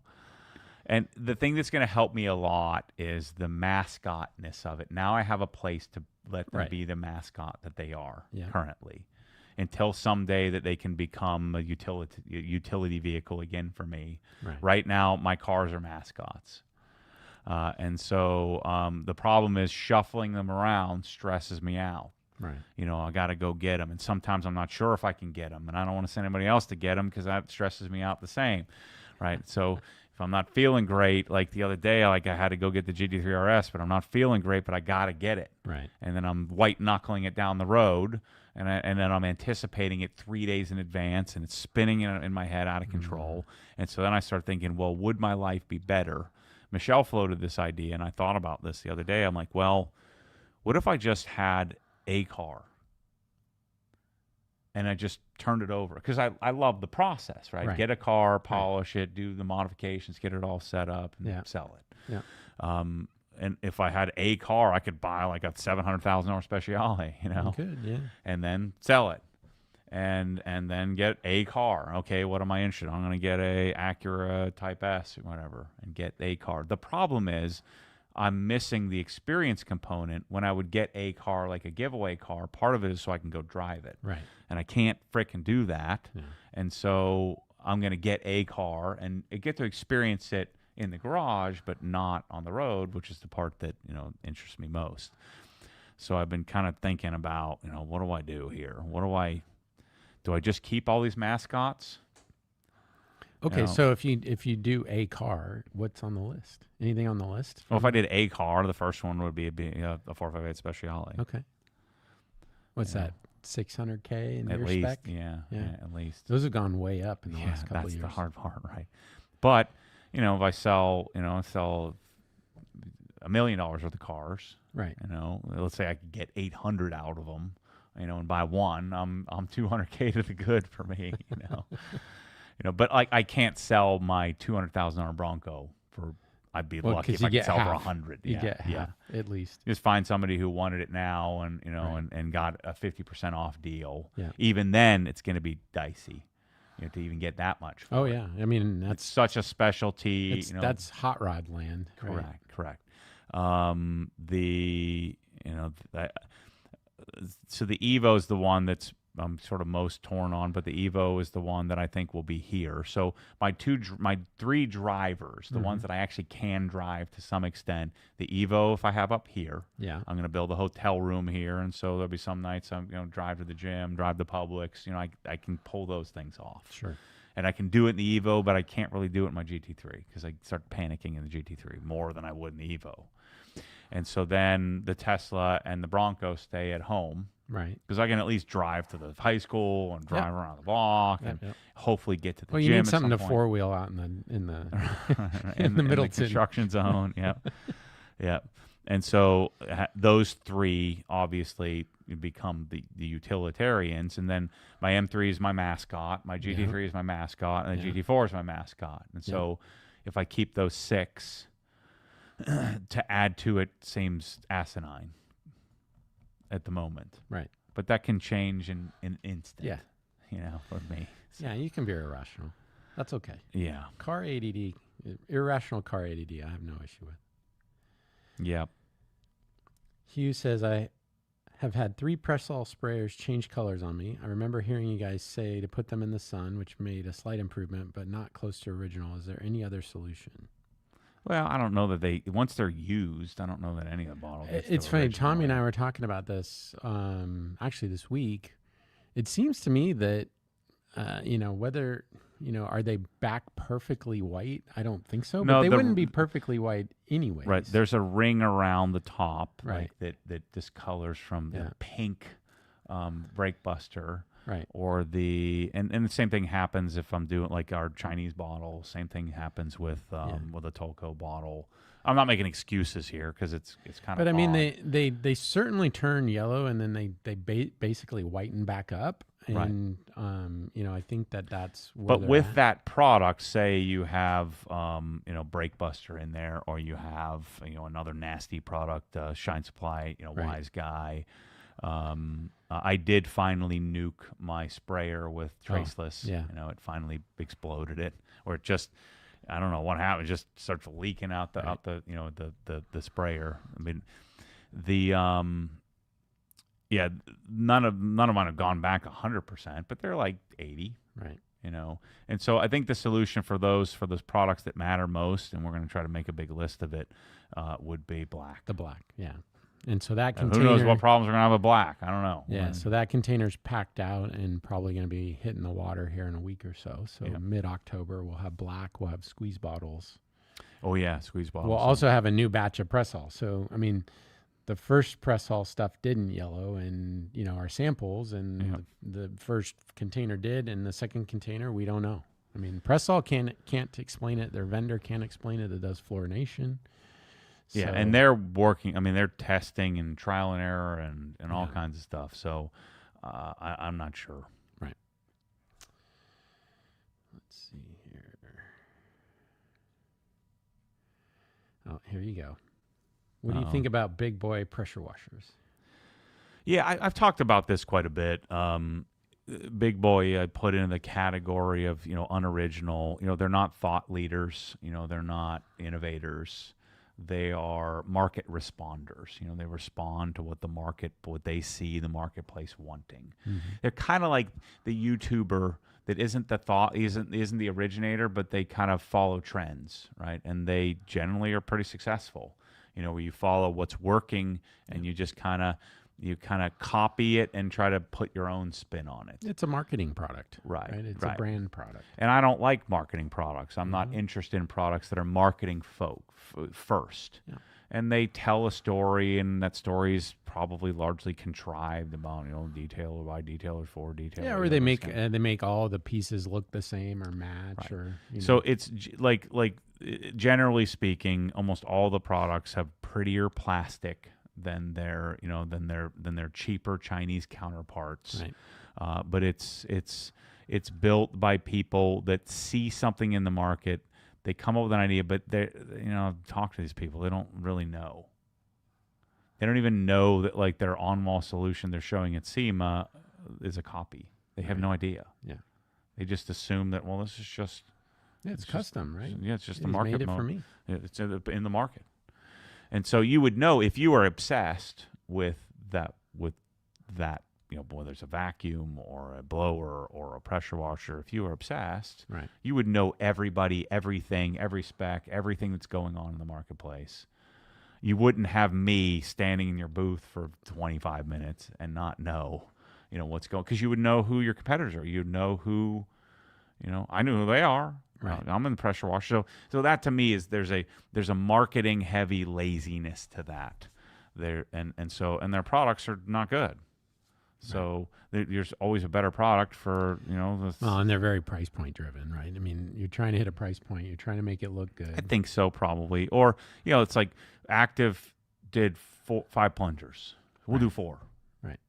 And the thing that's going to help me a lot is the mascotness of it. Now I have a place to let them Right. be the mascot that they are Yeah. currently, until someday that they can become a utility vehicle again for me. Right. Right now, my cars are mascots. And so the problem is shuffling them around stresses me out. Right. You know, I got to go get them. And sometimes I'm not sure if I can get them. And I don't want to send anybody else to get them because that stresses me out the same. Right. So if I'm not feeling great, like the other day, like I had to go get the GT3 RS, but I'm not feeling great, but I got to get it. Right. And then I'm white knuckling it down the road. And then I'm anticipating it 3 days in advance, and it's spinning in my head out of control. And so then I start thinking, well, would my life be better? Michelle floated this idea, and I thought about this the other day. I'm like, well, what if I just had a car and I just turned it over? Because I love the process, right? Right. Get a car, polish it, do the modifications, get it all set up, and Yeah. sell it. Yeah. And if I had a car, I could buy like a $700,000 Speciale, you know, Good. Yeah. and then sell it. And then get a car. Okay, what am I interested in? I'm going to get a Acura Type S or whatever and get a car. The problem is I'm missing the experience component. When I would get a car, like a giveaway car, part of it is so I can go drive it. Right. And I can't frickin' do that. Yeah. And so I'm going to get a car and get to experience it in the garage, but not on the road, which is the part that, you know, interests me most. So I've been kind of thinking about, you know, what do I do here? Do I just keep all these mascots? Okay. You know, So if you do a car, what's on the list? Anything on the list? well, if I did a car, the first one would be a 458 Speciale. Okay. What's Yeah. that? 600K in At your least, spec? yeah, at least. Those have gone way up in the Yeah, last couple that's of years. the hard part, right? But you know, if I sell $1 million worth of cars, Right. you know, let's say I could get 800 out of them, you know, and buy one, I'm 200K to the good for me, you know. But like I can't sell my $200,000 Bronco for. I'd be Well, lucky 'cause if I you could get sell for half. 100. You Yeah, get half yeah. at least. Just find somebody who wanted it now, and Right. and got a 50% off deal. Yeah. Even then, it's going to be dicey, to even get that much. For Oh it. yeah. I mean, It's that's such a specialty. that's hot rod land. Right? Correct. So the Evo is the one that's I'm sort of most torn on, but the Evo is the one that I think will be here. So my three drivers, the ones that I actually can drive to some extent, the Evo if I have up here, Yeah. I'm going to build a hotel room here, and so there'll be some nights I'm drive to the gym, drive to Publix. I can pull those things off. Sure. And I can do it in the Evo, but I can't really do it in my GT3 because I start panicking in the GT3 more than I would in the Evo. And so then the Tesla and the Bronco stay at home Right. because I can at least drive to the high school and drive around the block and Yep. hopefully get to the Well, gym. you need at something some to point. four wheel out in the in the the Middleton. construction zone. Yep. Yep. And so those three obviously become the utilitarians. And then my M3 is my mascot, my GT3 is my mascot, and the GT4 is my mascot. And so if I keep those six, to add to it seems asinine at the moment. Right. But that can change in an instant. Yeah. With me. So, Yeah. You can be irrational. That's okay. yeah. Car ADD, irrational car ADD, I have no issue with. Yep. Hugh says, I have had 3 press-all sprayers change colors on me. I remember hearing you guys say to put them in the sun, which made a slight improvement, but not close to original. Is there any other solution? Well, I don't know that once they're used, I don't know that any of the bottles. It's funny. Tommy and I were talking about this actually this week. It seems to me that, whether, are they back perfectly white? I don't think so. No, but they wouldn't be perfectly white anyway. Right. There's a ring around the top, Right. like that discolors from the Yeah. pink brake buster. Right. Or and the same thing happens if I'm doing like our Chinese bottle. Same thing happens with a Tolco bottle. I'm not making excuses here because it's kind of. But I mean, they certainly turn yellow and then they basically whiten back up. And I think that's. Where But with that product, say you have brake buster in there, or you have another nasty product, Shine Supply, Right. Wise Guy. I did finally nuke my sprayer with traceless. yeah. You know, it finally exploded it, or it just, I don't know what happened. It just starts leaking out Right. the sprayer. I mean, the yeah, none of mine have gone back 100%, but they're like 80. Right. You know, and so I think the solution for those products that matter most, and we're going to try to make a big list of it, would be black. The black. Yeah. And so that And container. who knows what problems we're going to have with black? I don't know. Yeah. So that container's packed out and probably going to be hitting the water here in a week or so. So Yeah. mid-October, we'll have black. We'll have squeeze bottles. Oh yeah, squeeze bottles. We'll also have a new batch of press-all. So, I mean, the first press-all stuff didn't yellow, and our samples, and the first container did, and the second container we don't know. I mean, press-all can't explain it. Their vendor can't explain it. It does fluorination. Yeah, So- and they're working. I mean, they're testing and trial and error and all kinds of stuff. So I'm not sure. Right. Let's see here. Oh, here you go. What do you think about big boy pressure washers? Yeah, I've talked about this quite a bit. Big boy, I put in the category of unoriginal. They're not thought leaders. They're not innovators. They are market responders. They respond to what they see the marketplace wanting. Mm-hmm. They're kind of like the YouTuber that isn't the originator, but they kind of follow trends, right? And they generally are pretty successful. Where you follow what's working and you just kind of copy it and try to put your own spin on it. It's a marketing product, Right, It's right. a brand product. And I don't like marketing products. I'm not interested in products that are marketing first. Yeah. And they tell a story, and that story is probably largely contrived about detail by detail or for detail. Yeah, or they make all the pieces look the same or match, Right. or So it's like generally speaking, almost all the products have prettier plastic than their cheaper Chinese counterparts. Right. But it's built by people that see something in the market. They come up with an idea, but they talk to these people. They don't really know. They don't even know that like their on-wall solution they're showing at SEMA is a copy. They have no idea. Yeah. They just assume that this is just It's custom, right? Yeah, it's just the He's market made it mode. for me. It's in the market. And so you would know if you are obsessed with that, whether it's a vacuum or a blower or a pressure washer, if you are obsessed, Right. you would know everybody, everything, every spec, everything that's going on in the marketplace. You wouldn't have me standing in your booth for 25 minutes and not know, what's going, because you would know who your competitors are. You'd know who, I knew who they are. Right. I'm in the pressure washer. So that to me is there's a marketing heavy laziness to that. And their products are not good. So there's always a better product for Well, and they're very price point driven, right? I mean, you're trying to hit a price point. You're trying to make it look good. I think so, probably. Or it's like Active did 5 plungers. We'll do 4. Right.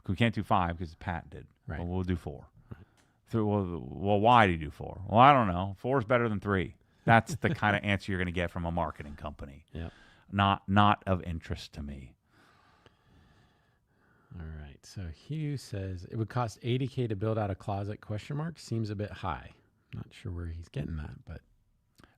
We can't do 5 because it's patented. Right. But we'll do 4. Well, why do you do 4? Well, I don't know. 4 is better than 3. That's the kind of answer you're going to get from a marketing company. Yeah. Not of interest to me. All right. So Hugh says it would cost $80K to build out a closet ? Seems a bit high. Not sure where he's getting that, but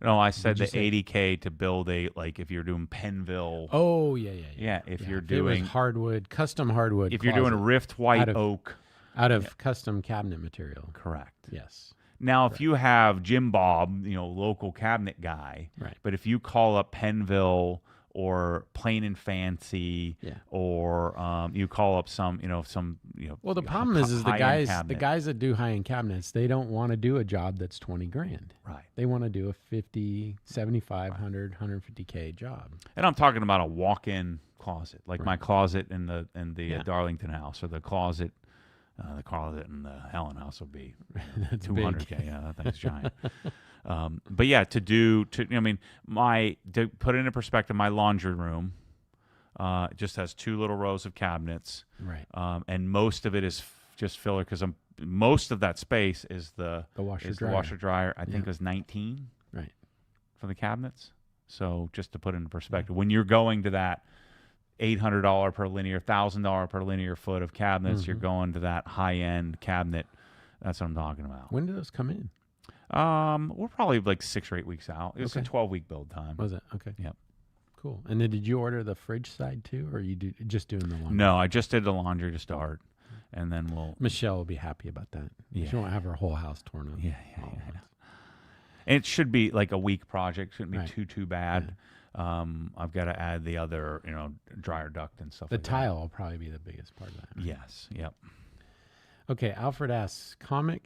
No, I said Did the you say- $80K to build if you're doing Penville. oh yeah. Yeah, if you're it was doing hardwood, custom hardwood. if you're doing closet Rift White out of- Oak, out of custom cabinet material. correct. Yes. Now, if you have Jim Bob, local cabinet guy, Right. but if you call up Penville or Plain and Fancy, Yeah. or you call up some. Well, the problem is the high-end guys cabinet. that do high end cabinets, they don't want to do a job that's 20 grand. Right. They want to do a 50, 75, 100, 150K job. And I'm talking about a walk-in closet, like my Right. closet in the Yeah. Darlington house, or the closet in the Helen house would be That's 200K. Yeah, that thing's giant. But yeah, to put it into perspective, my laundry room just has 2 little rows of cabinets, Right. and most of it is just filler because most of that space is the washer dryer. I think Yeah. it was 19 Right. for the cabinets. So just to put it in perspective, when you're going to that $800 per linear, $1,000 per linear foot of cabinets. You're going to that high end cabinet. That's what I'm talking about. When did those come in? We're probably like 6 or 8 weeks out. It was a Okay. 12-week build time. Was it? Okay. Yep. Cool. And then did you order the fridge side too, or are you just doing the laundry? No, I just did the laundry to start, and then we'll. Michelle will be happy about that. Yeah. She won't have her whole house torn up. Yeah. all at once. And it should be like a week project. Shouldn't be Right. too bad. I've got to add the other, dryer duct and stuff. The like tile will probably be the biggest part of that. That. Right? Yes. Yep. Okay. Alfred asks, Comet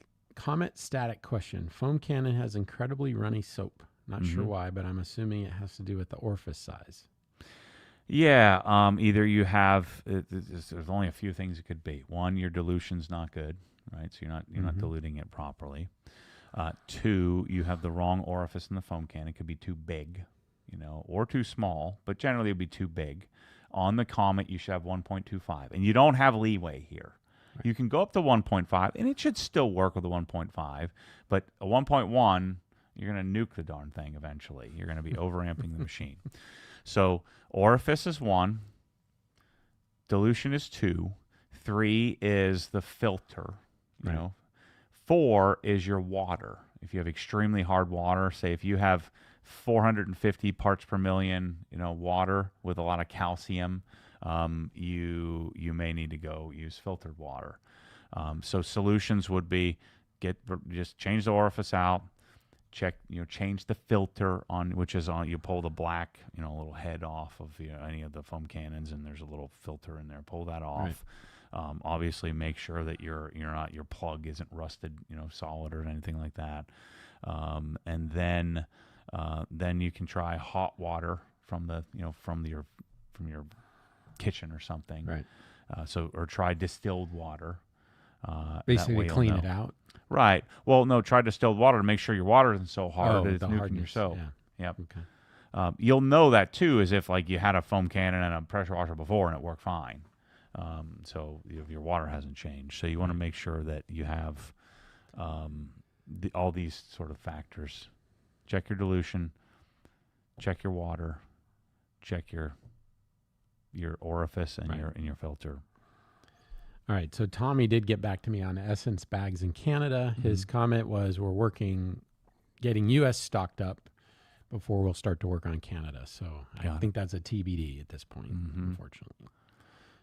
static question. Foam cannon has incredibly runny soap. Not sure why, but I'm assuming it has to do with the orifice size. Yeah. Either you have. There's only a few things it could be. One, your dilution's not good, right? So you're not diluting it properly. 2, you have the wrong orifice in the foam can. It could be too big, or too small, but generally it'd be too big. On the Comet, you should have 1.25, and you don't have leeway here. Right. You can go up to 1.5, and it should still work with a 1.5, but a 1.1, you're going to nuke the darn thing eventually. You're going to be overamping the machine. So orifice is 1, dilution is 2, 3 is the filter, you know. 4 is your water. If you have extremely hard water, say if you have 450 parts per million, water with a lot of calcium, you may need to go use filtered water. So solutions would be just change the orifice out, change the filter on, which is on, you pull the black, little head off of any of the foam cannons, and there's a little filter in there. Pull that off. Right. Obviously, make sure that your plug isn't rusted, solid or anything like that. And then you can try hot water from your kitchen or something. Right. Or try distilled water. Basically, clean it out. Right. Well, no, try distilled water to make sure your water isn't so hard that it's nuking your soap. Yeah. Yep. Okay. You'll know that too, is if like you had a foam cannon and a pressure washer before and it worked fine. So your water hasn't changed. So you want to make sure that you have all these sort of factors. Check your dilution, check your water, check your orifice and your filter. All right. So Tommy did get back to me on Essence bags in Canada. His comment was, we're getting U.S. stocked up before we'll start to work on Canada. So I think that's a TBD at this point, unfortunately.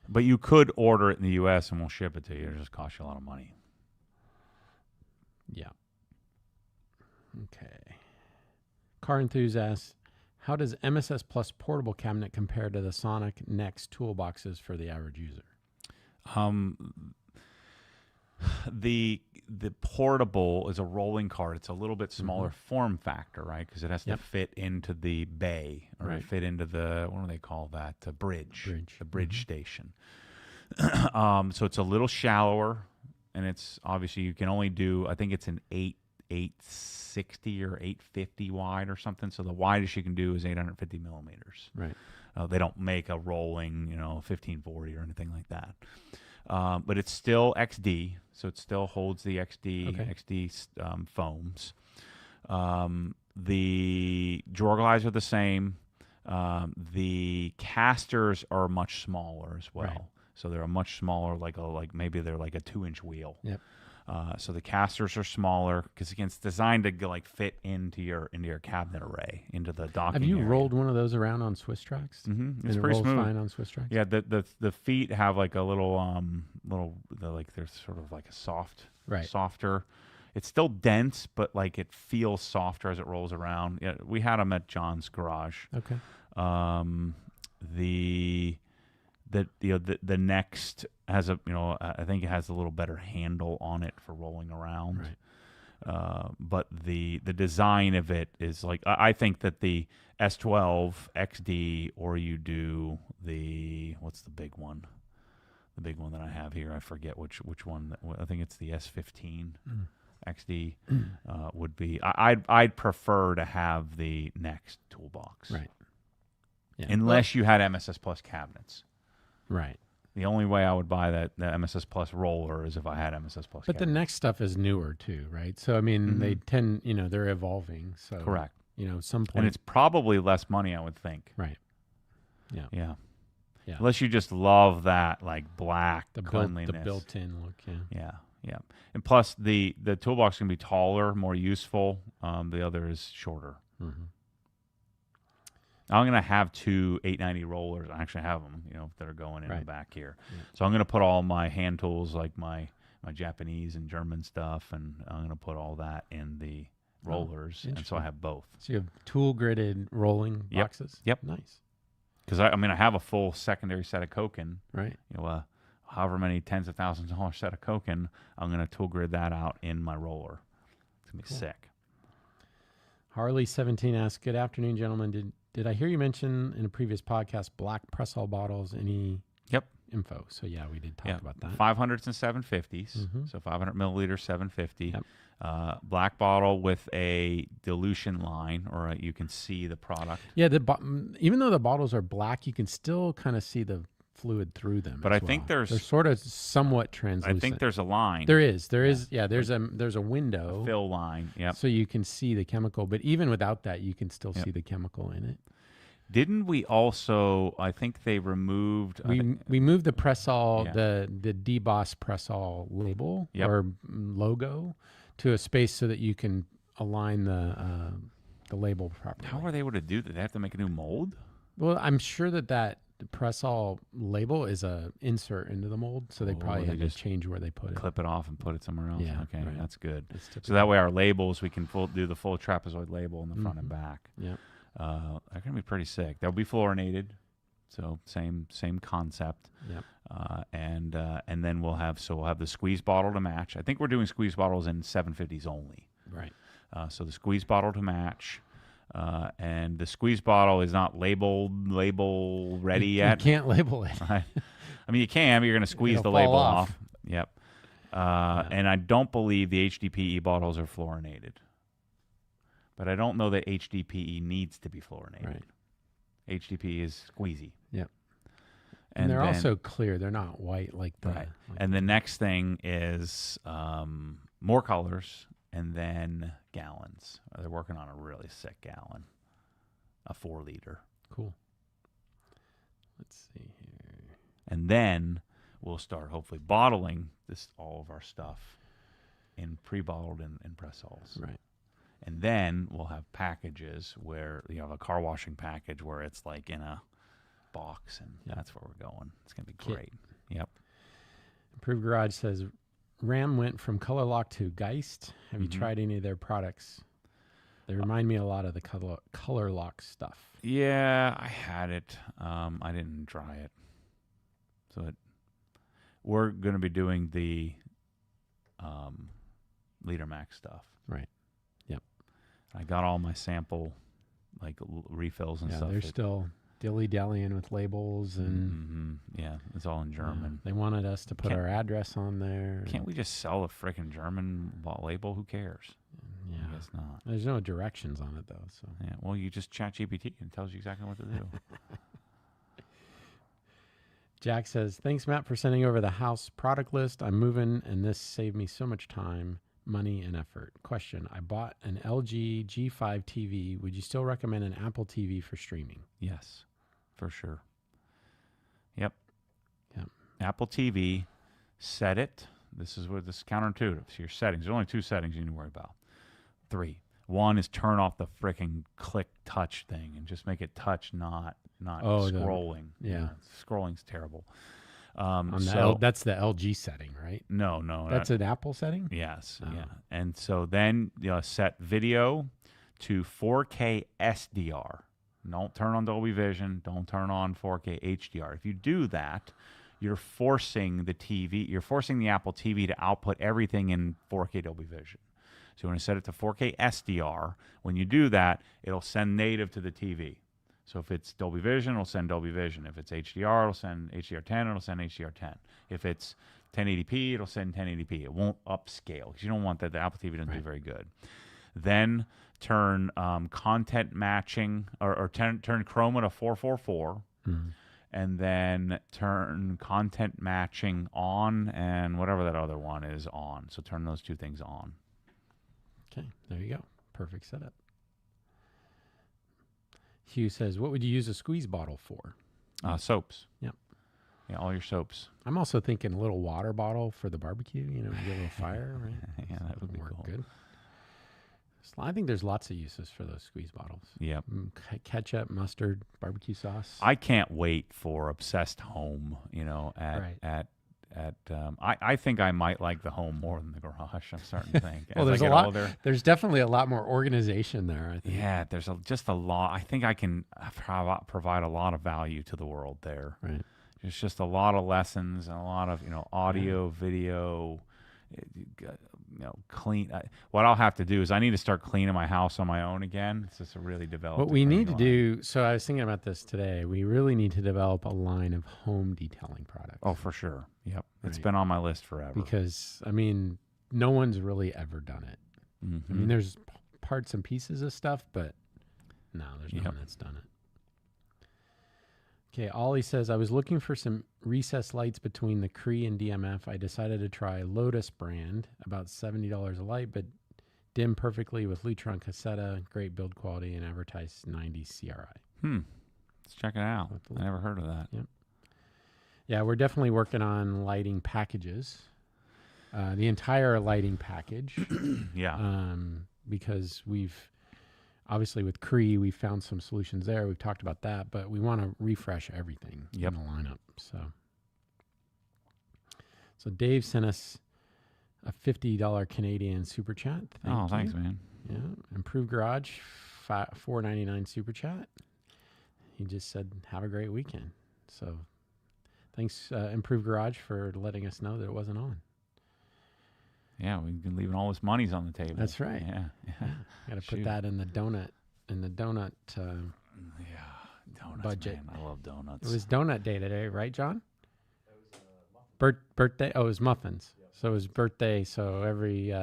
But you could order it in the U.S. and we'll ship it to you. It'll just cost you a lot of money. Yeah. Okay. Car Enthusiast, how does MSS Plus portable cabinet compare to the Sonic Next toolboxes for the average user? The portable is a rolling cart. It's a little bit smaller form factor, right? Because it has to fit into the bay or fit into the, what do they call that? The bridge. The bridge station. So it's a little shallower, and it's obviously you can only do, I think it's an 860 or 850 wide or something. So the widest you can do is 850 millimeters. Right. They don't make a rolling, 1540 or anything like that. But it's still XD, so it still holds the XD foams. The drawer glides are the same. The casters are much smaller as well. Right. So they're a much smaller, maybe they're like a 2-inch wheel. Yep. So the casters are smaller because again, it's designed to fit into your cabinet array, into the docking. Have you area. rolled one of those around on Swiss tracks? Mm-hmm. It's pretty smooth. Fine on Swiss tracks. Yeah, the feet have like a little they're sort of like a softer. It's still dense, but like it feels softer as it rolls around. Yeah, we had them at John's garage. Okay. The Next has I think it has a little better handle on it for rolling around. Right. But the design of it is like, I think that the S12 XD, or you do what's the big one? The big one that I have here, I forget which one. I think it's the S15 XD would be. I'd prefer to have the Next toolbox. Right. Yeah. Unless you had MSS Plus cabinets. Right. The only way I would buy the MSS Plus roller is if I had MSS Plus. But the next stuff is newer too, right? So I mean, they tend, they're evolving. So correct. Some point, and it's probably less money, I would think. Right. Yeah. Yeah. Yeah. Unless you just love that like black The cleanliness. built-in look. Yeah. Yeah, yeah. And plus the toolbox can be taller, more useful. The other is shorter. Mm-hmm. I'm gonna have two 890 rollers. I actually have them, that are going in the back here. Yeah. So I'm gonna put all my hand tools, like my Japanese and German stuff, and I'm gonna put all that in the rollers, and so I have both. So you have tool gridded rolling boxes. Yep. Nice. Because I have a full secondary set of Koken. Right. However many tens of thousands of dollars set of Koken, I'm gonna tool grid that out in my roller. It's gonna be sick. Harley17 asks, "Good afternoon, gentlemen. Did I hear you mention in a previous podcast black press-all bottles? Any info?" So yeah, we did talk about that. 500s and 750s. Mm-hmm. So 500 milliliter 750. Yep. Black bottle with a dilution line, or you can see the product. Yeah, even though the bottles are black, you can still kind of see the fluid through them. But I think they're sort of somewhat translucent. I think there's a line. There is. Yeah, there's a window. A fill line. Yep. So you can see the chemical, but even without that, you can still see the chemical in it. Didn't we also? I think they removed. We moved the press-all, the DBOS press-all label or logo to a space so that you can align the label properly. How are they able to do that? They have to make a new mold? Well, I'm sure that press-all label is a insert into the mold, so they probably had to change where they put it. Clip it off and put it somewhere else. Yeah, okay, right. That's good. So that way our labels, we can do the full trapezoid label in the front and back. Yeah. They're gonna be pretty sick. They'll be fluorinated, so same concept. Yep. And then we'll have the squeeze bottle to match. I think we're doing squeeze bottles in 750s only. Right. So the squeeze bottle to match, and the squeeze bottle is not label ready yet. You can't label it. Right? I mean, you can, but you're gonna squeeze It'll the label fall off. Yep. And I don't believe the HDPE bottles are fluorinated. But I don't know that HDPE needs to be fluorinated. Right. HDPE is squeezy. Yep. And they're also clear. They're not white like the. Right. And the next thing is more colors and then gallons. They're working on a really sick gallon, a 4-liter. Cool. Let's see here. And then we'll start hopefully bottling all of our stuff in pre-bottled and press-alls. Right. And then we'll have packages where you have a car washing package where it's like in a box, and that's where we're going. It's going to be great. Yep. Improved Garage says, Ram went from Color Lock to Geist. Have you tried any of their products? They remind me a lot of the Color Lock stuff. Yeah, I had it. I didn't try it. So we're going to be doing the Leader Max stuff. Right. Yep. I got all my sample refills and stuff. They're still dilly-dallying with labels and yeah, it's all in German. They wanted us to put our address on there. Can't we just sell a freaking German label? Who cares? Yeah. I guess not. There's no directions on it though. So yeah, well, you just chat GPT and it tells you exactly what to do. Jack says, "Thanks, Matt, for sending over the house product list. I'm moving, and this saved me so much time, money, and effort. Question: I bought an LG G5 TV. Would you still recommend an Apple TV for streaming?" Yes, for sure. Yep. Yep. Apple TV, set it. This is what this is counterintuitive. So your settings. There's only 2 settings you need to worry about. 3. One is turn off the freaking click touch thing and just make it touch, not scrolling. Scrolling's terrible. That's the LG setting, right? No. That's an Apple setting? Yes. Oh. Yeah. And so then set video to 4K SDR. Don't turn on Dolby Vision. Don't turn on 4K HDR. If you do that, you're forcing the Apple TV to output everything in 4K Dolby Vision. So you want to set it to 4K SDR. When you do that, it'll send native to the TV. So if it's Dolby Vision, it'll send Dolby Vision. If it's HDR, it'll send HDR10. It'll send HDR10. If it's 1080p, it'll send 1080p. It won't upscale because you don't want that. The Apple TV doesn't do very good. Then turn content matching or turn chroma to 444. And then turn content matching on and whatever that other one is on. So turn those 2 things on. Okay, there you go. Perfect setup. Hugh says, what would you use a squeeze bottle for? Soaps. Yep. Yeah, all your soaps. I'm also thinking a little water bottle for the barbecue. You know, get a little fire, right? Yeah, that would be work cool. good. So I think there's lots of uses for those squeeze bottles. Yep. Ketchup, mustard, barbecue sauce. I can't wait for Obsessed Home. You know, I think I might like the home more than the garage. I'm starting to think. Well, as there's I a get lot. older. There's definitely a lot more organization there, I think. Yeah, there's just a lot. I think I can provide a lot of value to the world there. Right. There's just a lot of lessons and a lot of audio, video. Clean. What I'll have to do is I need to start cleaning my house on my own again. It's just a really developed. What we need to do. So I was thinking about this today. We really need to develop a line of home detailing products. Oh, for sure. Yep. It's Right. been on my list forever. Because I mean, no one's really ever done it. Mhm. I mean, there's parts and pieces of stuff, but no, there's no Yep. one that's done it. Okay, Ollie says, I was looking for some recessed lights between the Cree and DMF. I decided to try Lotus brand, about $70 a light, but dim perfectly with Lutron cassetta, great build quality, and advertised 90 CRI. Let's check it out. I never heard of that. Yep. Yeah, we're definitely working on lighting packages. The entire lighting package. Yeah. Because we've obviously with Cree, we found some solutions there. We've talked about that, but we want to refresh everything in the lineup. So Dave sent us a $50 Canadian super chat. Thanks, man. Yeah, Improved Garage, $4.99 super chat. He just said, "Have a great weekend." So thanks, Improved Garage, for letting us know that it wasn't on. Yeah, we've been leaving all this money's on the table. That's right. Yeah. Got to put that in the donut. Donuts, budget. Man. I love donuts. It was donut day today, right, John? It was birthday. Oh, it was muffins. Yep. So it was birthday. So every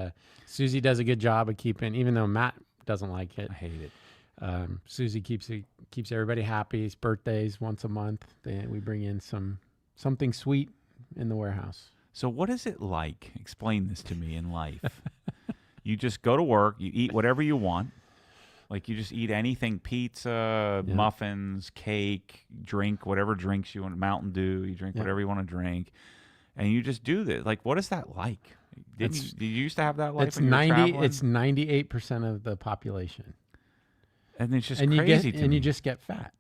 Susie does a good job of keeping, even though Matt doesn't like it. I hate it. Susie keeps everybody happy. It's birthdays once a month. We bring in something sweet in the warehouse. So what is it like? Explain this to me in life. You just go to work, you eat whatever you want. Like you just eat anything, pizza, muffins, cake, drink whatever drinks you want, Mountain Dew, you drink whatever you want to drink. And you just do this. Like, what is that like? Did you used to have that life when you were traveling? It's 98% of the population. And it's just crazy to me. And you just get fat.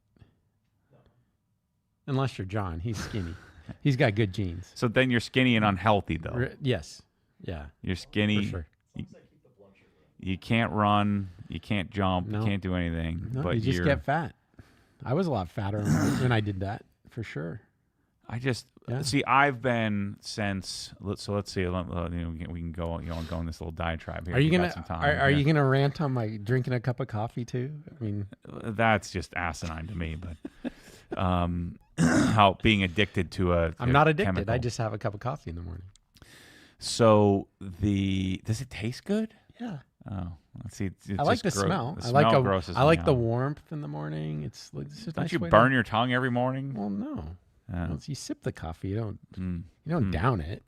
Unless you're John. He's skinny. He's got good genes. So then you're skinny and unhealthy, though. Yes. Yeah. You're skinny. For sure. You can't run. You can't jump. No. You can't do anything. No, but you just get fat. I was a lot fatter when I did that, for sure. See. I've been since. Let's see. We can go. Go on this little diatribe here. Are you got some time. Are you gonna rant on my drinking a cup of coffee too? I mean, that's just asinine to me. But how being addicted to a. I'm not addicted. Chemical. I just have a cup of coffee in the morning. So does it taste good? Yeah. Oh, let's see. I like the smell. The smell grosses I like me the out. warmth in the morning. It's just Don't nice you way burn your tongue every morning? Well, no. Oh. You sip the coffee. You don't down it.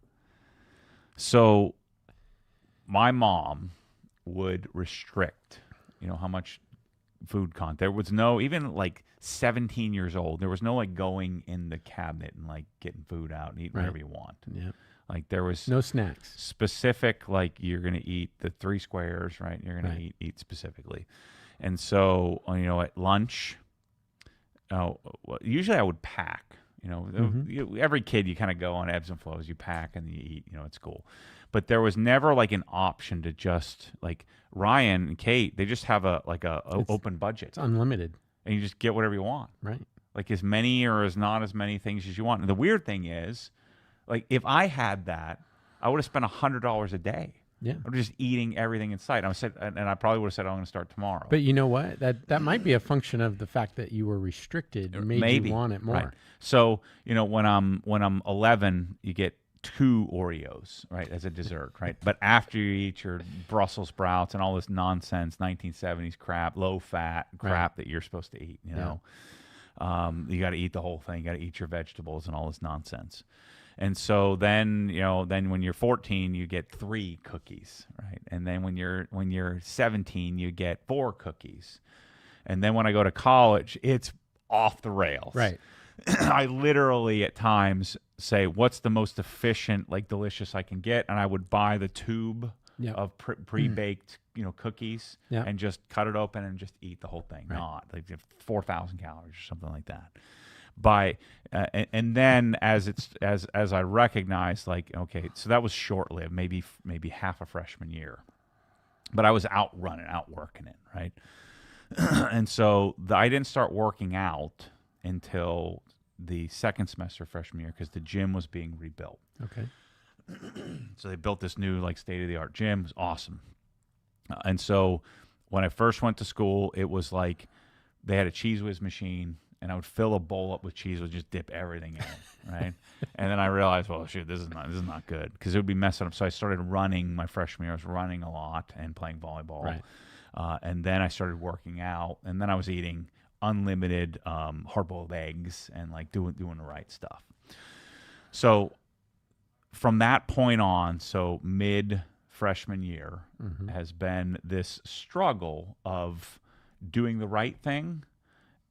So my mom would restrict, how much food content. There was no, even like 17 years old, there was no like going in the cabinet and like getting food out and eating whatever you want. Yeah. Like there was no snacks. Specific, like you're going to eat the 3 squares, right? You're going to eat specifically. And so, at lunch, usually I would pack. Every kid, you kind of go on ebbs and flows. You pack and you eat, at school. But there was never like an option to just like Ryan and Kate, they just have a open budget. It's unlimited. And you just get whatever you want. Right. Like as many or as not as many things as you want. And the weird thing is, like if I had that, I would have spent $100 a day. Yeah. I'm just eating everything in sight. And I probably would have said, I'm going to start tomorrow. But you know what? That might be a function of the fact that you were restricted and made you want it more. Right. So, when I'm 11, you get 2 Oreos, right, as a dessert, right? But after you eat your Brussels sprouts and all this nonsense, 1970s crap, low fat crap that you're supposed to eat, you know, you got to eat the whole thing. You got to eat your vegetables and all this nonsense. And so then, then when you're 14, you get 3 cookies, right? And then when you're 17, you get 4 cookies. And then when I go to college, it's off the rails. Right. I literally at times say, "What's the most efficient, like delicious I can get?" And I would buy the tube Yep. of pre-baked, cookies, Yeah. and just cut it open and just eat the whole thing. Right. Not like 4,000 calories or something like that. And then as I recognized, like, okay, so that was short lived, maybe half a freshman year, but I was out working it, right? And so I didn't start working out until the second semester of freshman year because the gym was being rebuilt. Okay. So they built this new like state of the art gym. It was awesome. And so when I first went to school, it was like they had a Cheese Whiz machine, and I would fill a bowl up with cheese, would just dip everything in it, right? And then I realized, well, shoot, this is not good because it would be messing up. So I started running my freshman year. I was running a lot and playing volleyball, Right. and then I started working out, and then I was eating unlimited hard-boiled eggs and like doing the right stuff. So from that point on, so mid freshman year has been this struggle of doing the right thing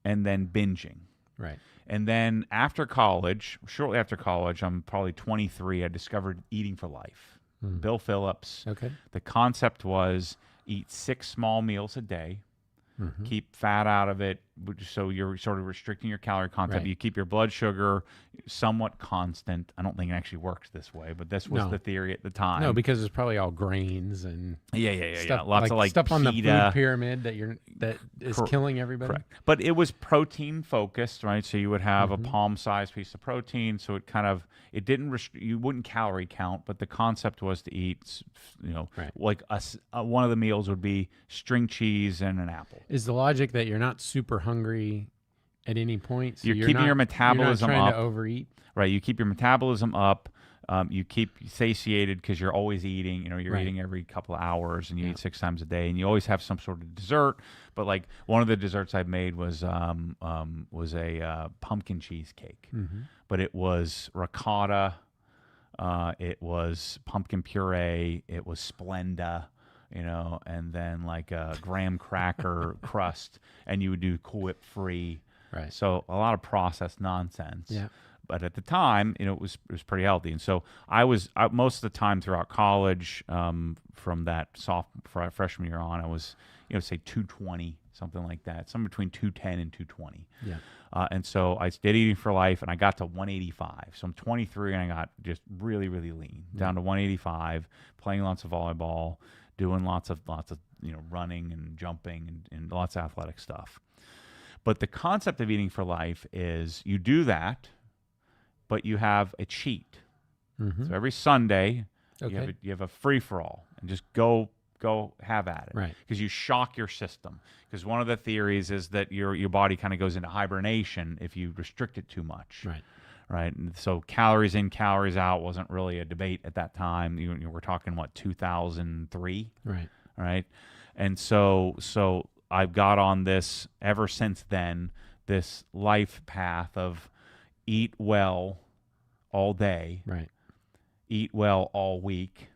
and then binging. Right. And then after college, shortly after college, I'm probably 23, I discovered Eating for Life. Bill Phillips. Okay. The concept was eat 6 small meals a day, keep fat out of it, so you're sort of restricting your calorie content. Right. You keep your blood sugar somewhat constant. I don't think it actually works this way, but this was No. the theory at the time. No, because it's probably all grains and yeah. stuff, Lots of like stuff on the food pita. pyramid that is killing everybody. Correct. But it was protein focused, right? So you would have a palm-sized piece of protein. So it kind of you wouldn't calorie count, but the concept was to eat, Right. like one of the meals would be string cheese and an apple. Is the logic that you're not super hungry at any point? So You're keeping not, your metabolism you're not trying up. to overeat. Right. You keep your metabolism up. You keep satiated because you're always eating. You're Right. eating every couple of hours, and you Yeah. eat 6 times a day, and you always have some sort of dessert. But like one of the desserts I made was a pumpkin cheesecake, but it was ricotta, it was pumpkin puree, it was Splenda, and then like a graham cracker crust, and you would do Cool Whip free. Right. So a lot of processed nonsense. Yeah. But at the time, it was pretty healthy. And so I was most of the time throughout college, from that freshman year on, I was, say 220, something like that, somewhere between 210 and 220. Yeah. And so I did Eating for Life, and I got to 185. So I'm 23, and I got just really, really lean, down to 185, playing lots of volleyball, doing lots of running and jumping and lots of athletic stuff. But the concept of Eating for Life is you do that, but you have a cheat. So every Sunday, Okay. you have a free for all, and just go have at it. Right. Because you shock your system. Because one of the theories is that your body kind of goes into hibernation if you restrict it too much. Right. Right. And so calories in, calories out wasn't really a debate at that time. You were talking 2003. Right. Right. And so I've got on this ever since then, this life path of eat well all day, Right. eat well all week,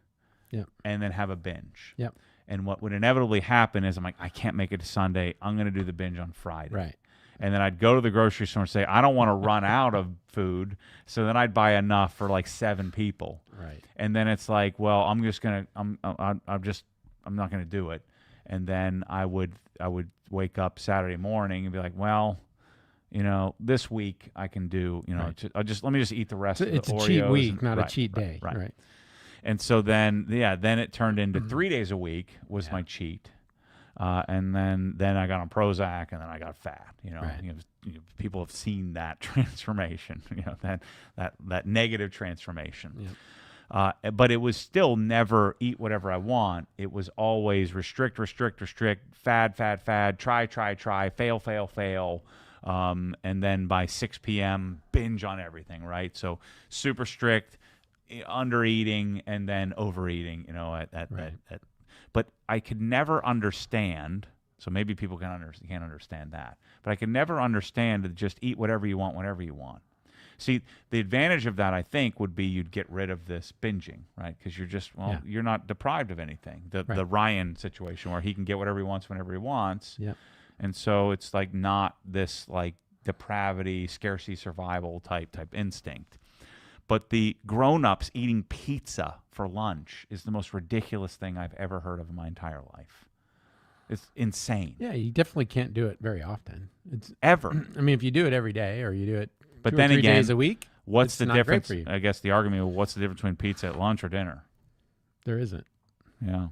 Yep. and then have a binge. Yep. And what would inevitably happen is I'm like, I can't make it to Sunday. I'm going to do the binge on Friday. Right. And then I'd go to the grocery store and say, I don't want to run out of food. So then I'd buy enough for like 7 people. Right. And then it's like, well, I'm not going to do it. And then I would wake up Saturday morning and be like, well, this week I can do, Right. let me just eat the rest of the It's a Oreos cheat week, not right, a cheat right, day. Right. And so then it turned into 3 days a week was my cheat. And then I got on Prozac, and then I got fat. Right. People have seen that transformation, that negative transformation. Yep. But it was still never eat whatever I want. It was always restrict, fad, try, fail. And then by 6 p.m., binge on everything, right? So super strict, under eating, and then overeating, but I could never understand, so maybe people can't understand that, but I could never understand to just eat whatever you want, whenever you want. See, the advantage of that, I think, would be you'd get rid of this binging, right? Because you're just, you're not deprived of anything. The Ryan situation where he can get whatever he wants whenever he wants. Yep. And so it's like not this like depravity, scarcity, survival type instinct. But the grown-ups eating pizza for lunch is the most ridiculous thing I've ever heard of in my entire life. It's insane. Yeah, you definitely can't do it very often. It's Ever. I mean, if you do it every day or you do it But 2 then or 3 again, days a week, what's it's the not great difference? for you. I guess the argument, what's the difference between pizza at lunch or dinner? There isn't. Yeah.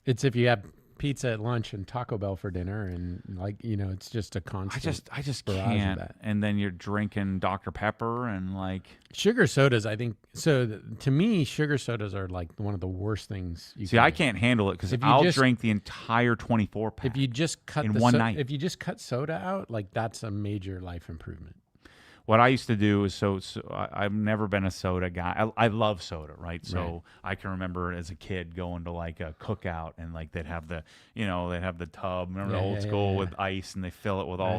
It's if you have pizza at lunch and Taco Bell for dinner, and it's just a constant. I just barrage of can't. that. And then you're drinking Dr. Pepper and like. Sugar sodas, I think. So to me, sugar sodas are like one of the worst things. See, I can't handle it because If you I'll just- drink the entire 24 pack. If you just cut in the one night. if you just cut soda out, like that's a major life improvement. What I used to do is I've never been a soda guy. I love soda, right? So Right. I can remember as a kid going to like a cookout and like they'd have the tub. Remember the Yeah, old yeah, school yeah, with ice and they fill it with all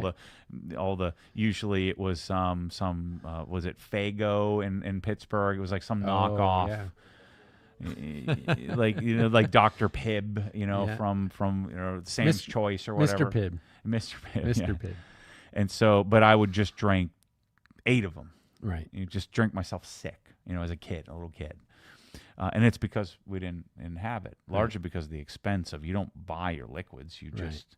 the usually it was was it Faygo in Pittsburgh? It was like some knockoff. Yeah. like Dr. Pibb, Yeah. from Sam's Choice or whatever. Mr. Pibb. Mr. Pibb. Mr. yeah. Pibb. And so, but I would just drink 8 of them. Right. You just drink myself sick, as a kid, a little kid. And it's because we didn't have it, largely because of the expense of you don't buy your liquids. You just,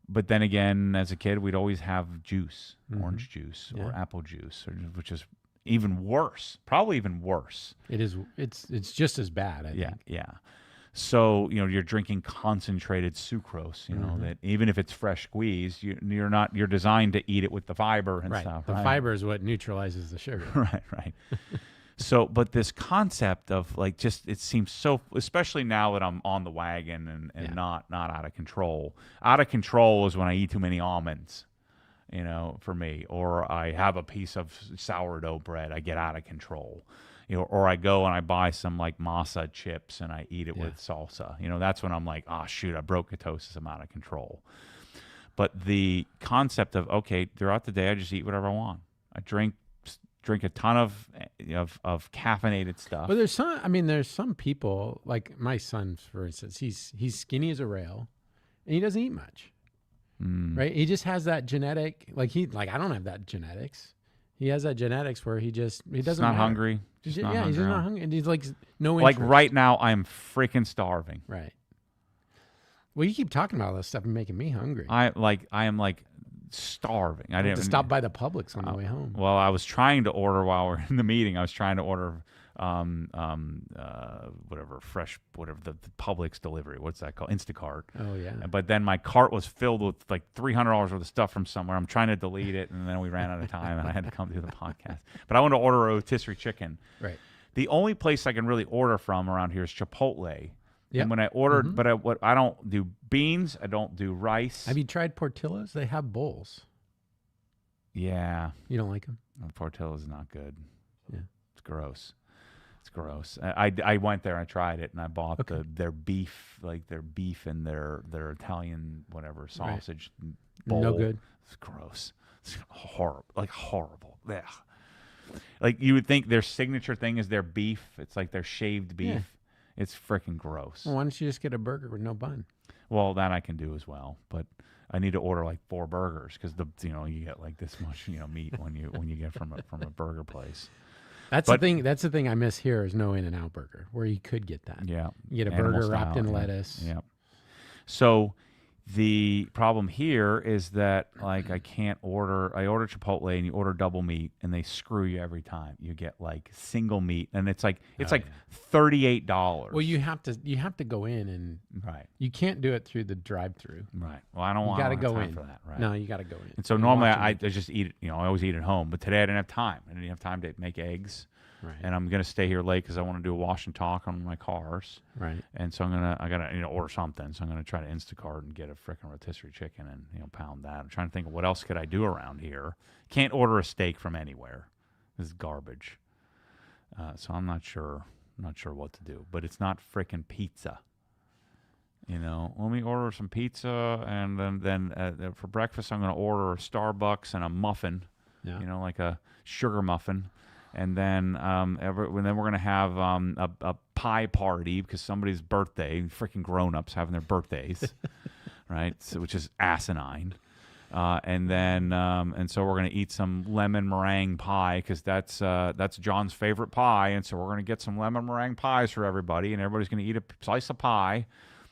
but then again, as a kid, we'd always have juice, orange juice or apple juice, which is even worse, probably even worse. It is. It's just as bad. I think. Yeah. So, you're drinking concentrated sucrose, that even if it's fresh squeezed, you're designed to eat it with the fiber and stuff. The fiber is what neutralizes the sugar. Right. So, but this concept of like, it seems so, especially now that I'm on the wagon and not out of control. Out of control is when I eat too many almonds, for me, or I have a piece of sourdough bread, I get out of control. Or I go and I buy some like masa chips and I eat it with salsa. That's when I'm like, oh shoot, I broke ketosis, I'm out of control. But the concept of, okay, throughout the day, I just eat whatever I want. I drink a ton of caffeinated stuff. Well, there's some people like my son, for instance. He's skinny as a rail, and he doesn't eat much. Right? He just has that genetic. I don't have that genetics. He has that genetics where he doesn't. He's not hungry. He's just not hungry, and he's like no interest. Like right now, I'm freaking starving. Right. Well, you keep talking about all this stuff and making me hungry. I am like starving. I didn't have to stop by the Publix on the way home. Well, I was trying to order while we're in the meeting. I was trying to order whatever the Publix delivery. What's that called? Instacart. Oh yeah. But then my cart was filled with like $300 worth of stuff from somewhere. I'm trying to delete it, and then we ran out of time, and I had to come do the podcast. But I want to order a rotisserie chicken. Right. The only place I can really order from around here is Chipotle. Yep. And when I ordered, but I don't do beans. I don't do rice. Have you tried Portillo's? They have bowls. Yeah. You don't like them? Portillo's is not good. Yeah. It's gross. It's gross. I went there and I tried it and I bought their beef and their Italian whatever sausage bowl. No good. It's gross. It's horrible. Ugh. Like you would think their signature thing is their beef. It's like their shaved beef. Yeah. It's freaking gross. Well, why don't you just get a burger with no bun? Well, that I can do as well, but I need to order like 4 burgers because you get like this much meat when you get from a burger place. The thing. That's the thing I miss here is no In-N-Out burger where you could get that. Yeah, you get a Animal burger wrapped style, in yeah. lettuce. Yeah. So the problem here is that like I order Chipotle and you order double meat and they screw you every time. You get like single meat and it's like $38. Well, you have to go in and you can't do it through the drive-through. Right. Well, I don't want to go in for that. Right. No, you got to go in. And so normally I just eat it. I always eat at home, but today I didn't have time. I didn't have time to make eggs. Right. And I'm gonna stay here late because I want to do a wash and talk on my cars. Right. And so I gotta order something. So I'm gonna try to Instacart and get a frickin' rotisserie chicken and pound that. I'm trying to think of what else could I do around here. Can't order a steak from anywhere. This is garbage. So I'm not sure what to do. But it's not frickin' pizza. Let me order some pizza and then for breakfast I'm gonna order a Starbucks and a muffin. Yeah. Like a sugar muffin. And then we're going to have a pie party because somebody's birthday, freaking grown-ups having their birthdays, right? So, which is asinine. And so we're gonna eat some lemon meringue pie because that's John's favorite pie, and so we're gonna get some lemon meringue pies for everybody, and everybody's gonna eat a slice of pie.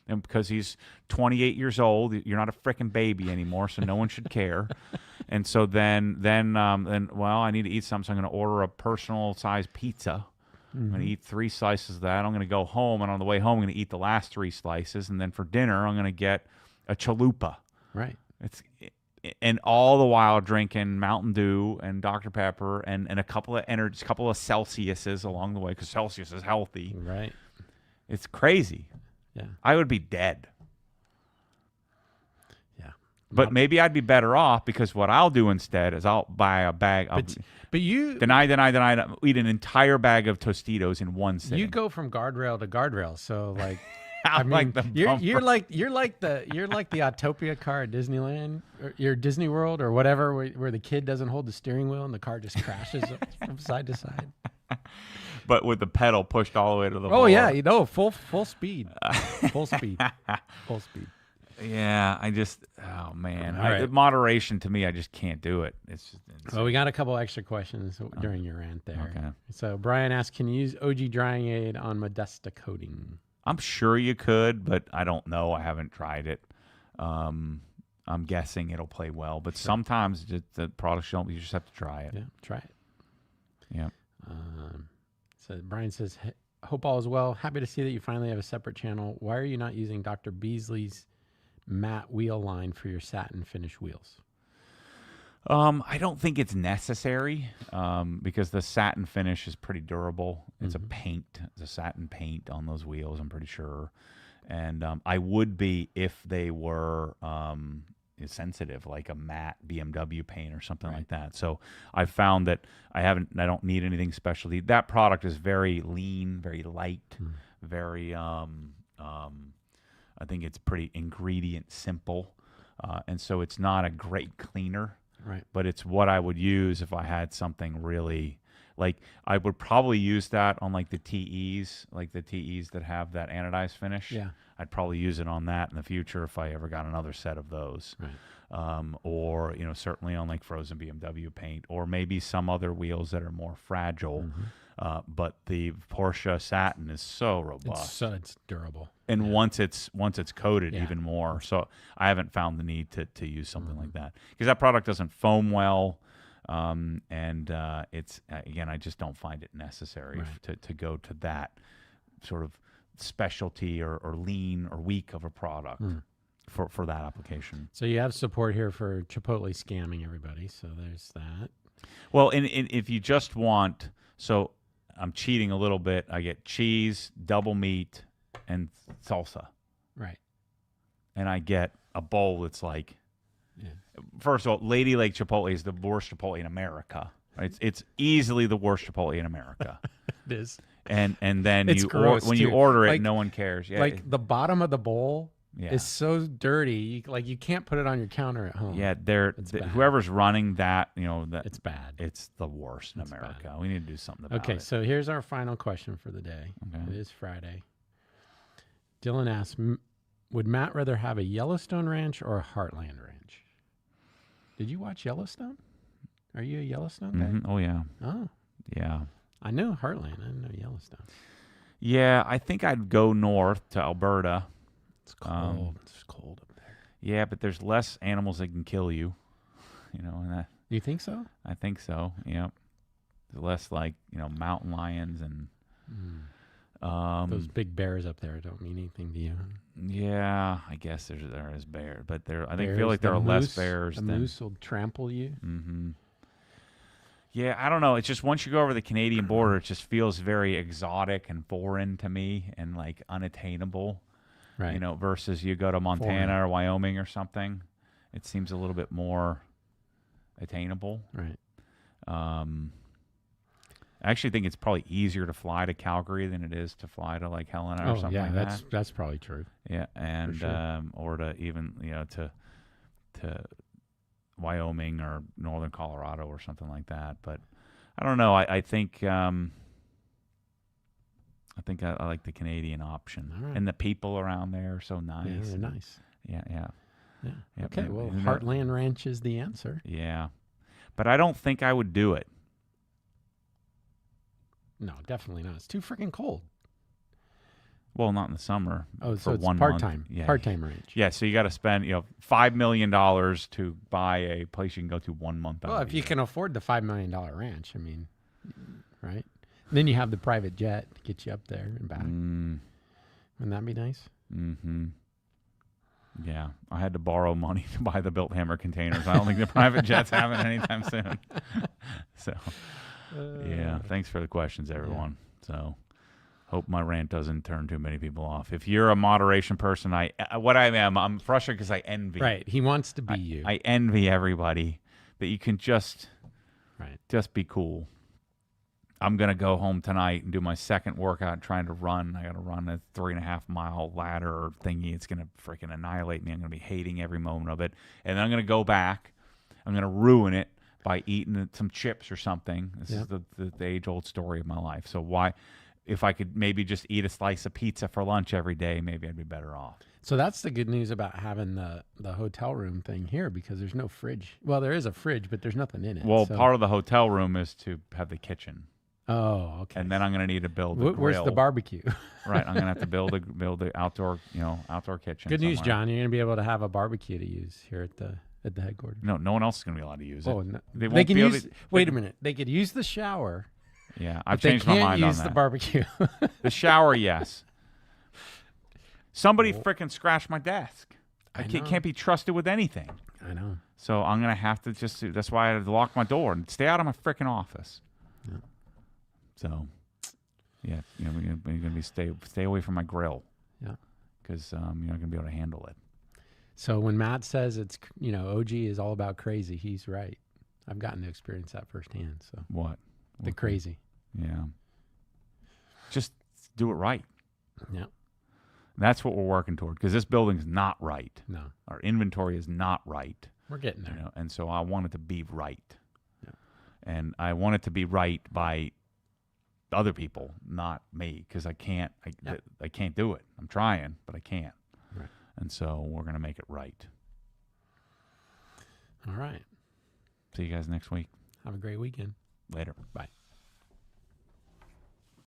And because he's 28 years old, you're not a freaking baby anymore, so no one should care. And so then, well, I need to eat something, so I'm going to order a personal size pizza. I'm going to eat 3 slices of that. I'm going to go home, and on the way home, I'm going to eat the last 3 slices. And then for dinner, I'm going to get a chalupa. Right. And all the while drinking Mountain Dew and Dr. Pepper and a couple of Celsiuses along the way because Celsius is healthy. Right. It's crazy. Yeah. I would be dead. Yeah. But maybe I'd be better off because what I'll do instead is I'll buy a bag. But you deny. Eat an entire bag of Tostitos in one sitting. You go from guardrail to guardrail. So like, I mean, you're like the Autopia car at Disneyland, or your Disney World or whatever, where the kid doesn't hold the steering wheel and the car just crashes from side to side. But with the pedal pushed all the way to the floor. Oh yeah, full speed, full speed, full speed. Yeah, oh man, Right. Moderation to me, I just can't do it. It's just insane. Well, we got a couple extra questions during your rant there. Okay. So Brian asked, can you use OG drying aid on Modesta coating? I'm sure you could, but I don't know. I haven't tried it. I'm guessing it'll play well, but sometimes the products don't. You just have to try it. Yeah, try it. Yeah. So Brian says, hope all is well. Happy to see that you finally have a separate channel. Why are you not using Dr. Beasley's matte wheel line for your satin finish wheels? I don't think it's necessary because the satin finish is pretty durable. It's a paint, it's a satin paint on those wheels, I'm pretty sure. And I would be if they were sensitive, like a matte BMW paint or something like that. So I found that I don't need anything specialty. That product is very lean, very light, very I think it's pretty ingredient simple. And so it's not a great cleaner. Right. But it's what I would use if I had something really, like I would probably use that on like the TEs that have that anodized finish. Yeah. I'd probably use it on that in the future if I ever got another set of those. Right. Or, certainly on like frozen BMW paint, or maybe some other wheels that are more fragile. But the Porsche satin is so robust. It's durable. And once it's coated, even more. So I haven't found the need to use something like that because that product doesn't foam well, and it's again, I just don't find it necessary to go to that sort of specialty or lean or weak of a product for that application. So you have support here for Chipotle scamming everybody. So there's that. Well, and if you just want, so I'm cheating a little bit. I get cheese, double meat, and salsa. Right. And I get a bowl that's like, first of all, Lady Lake Chipotle is the worst Chipotle in America. It's easily the worst Chipotle in America. It is. And then when you order it, no one cares. Yeah, like the bottom of the bowl Yeah. is so dirty. You can't put it on your counter at home. Yeah, whoever's running that, that It's bad. it's the worst in It's America. bad. We need to do something about Okay, it. so here's our final question for the day. Okay. It is Friday. Dylan asks, would Matt rather have a Yellowstone ranch or a Heartland ranch? Did you watch Yellowstone? Are you a Yellowstone guy? Oh yeah, Oh, yeah, I know Heartland. I didn't know Yellowstone. yeah. I think I'd go north to Alberta. It's cold. It's cold up there. Yeah, but there's less animals that can kill you. And that. You think so? I think so. Yeah, there's less like mountain lions and. Those big bears up there don't mean anything to you. Yeah, I guess there is bear, but I feel Bears, like there the are less moose- bears The than. moose will trample you. Mm-hmm. Yeah, I don't know. It's just once you go over the Canadian border, it just feels very exotic and foreign to me and like unattainable. Right. Versus you go to Montana or Wyoming or something, it seems a little bit more attainable. Right. I actually think it's probably easier to fly to Calgary than it is to fly to like Helena or something like that. That's probably true. Yeah, and sure. or to even to Wyoming or northern Colorado or something like that. But I don't know. I think I like the Canadian option, All right. and the people around there are so nice. Yeah, they're nice. Yeah, yeah. Yeah. Yep, Okay. and- Well, and, Heartland Ranch is the answer. Yeah. But I don't think I would do it. No, definitely not. It's too freaking cold. Well, not in the summer. Oh, for so it's 1 part-time. month. Yeah. Part-time ranch. Yeah, so you got to spend, $5 million to buy a place you can go to 1 month. Well, out of if the you year. can afford the $5 million ranch, I mean, right? Then you have the private jet to get you up there and back. Wouldn't that be nice? Mm-hmm. Yeah, I had to borrow money to buy the built hammer containers. I don't think the private jet's having anytime soon. So, yeah, thanks for the questions, everyone. So, hope my rant doesn't turn too many people off. If you're a moderation person, I'm frustrated because I envy. Right. He wants to be you. I envy everybody that you can just be cool. I'm going to go home tonight and do my second workout trying to run. I got to run a 3.5 mile ladder thingy. It's going to freaking annihilate me. I'm going to be hating every moment of it. And then I'm going to go back. I'm going to ruin it by eating some chips or something. This is the age-old story of my life. So if I could maybe just eat a slice of pizza for lunch every day, maybe I'd be better off. So that's the good news about having the hotel room thing here, because there's no fridge. Well, there is a fridge, but there's nothing in it. Well, so. part of the hotel room is to have the kitchen. Oh, okay. And then I'm going to need to build a grill. Where's the barbecue? Right, I'm going to have to build the outdoor kitchen. Good news, somewhere. John. You're going to be able to have a barbecue to use here at the headquarters. No one else is going to be allowed to use it. Oh, no. They They won't can be able use. to- Wait a minute. They could use the shower. Yeah, But I've changed my mind They on can't use that. the barbecue. The shower, yes. Somebody frickin' scratched my desk. I know. can't be trusted with anything. I know. So I'm going to have to that's why I had to lock my door and stay out of my frickin' office. Yeah. So, yeah, you're going to be stay away from my grill. Yeah. Because you're not going to be able to handle it. So when Matt says it's OG is all about crazy, he's right. I've gotten to experience that firsthand. So What? the crazy. Yeah. Just do it right. Yeah. That's what we're working toward, because this building's not right. No, Our inventory is not right. we're getting there. And so I want it to be right. Yeah. And I want it to be right by other people, not me, because I can't do it. I'm trying, but I can't. Right. And so we're going to make it right. All right. See you guys next week. Have a great weekend. Later. Bye.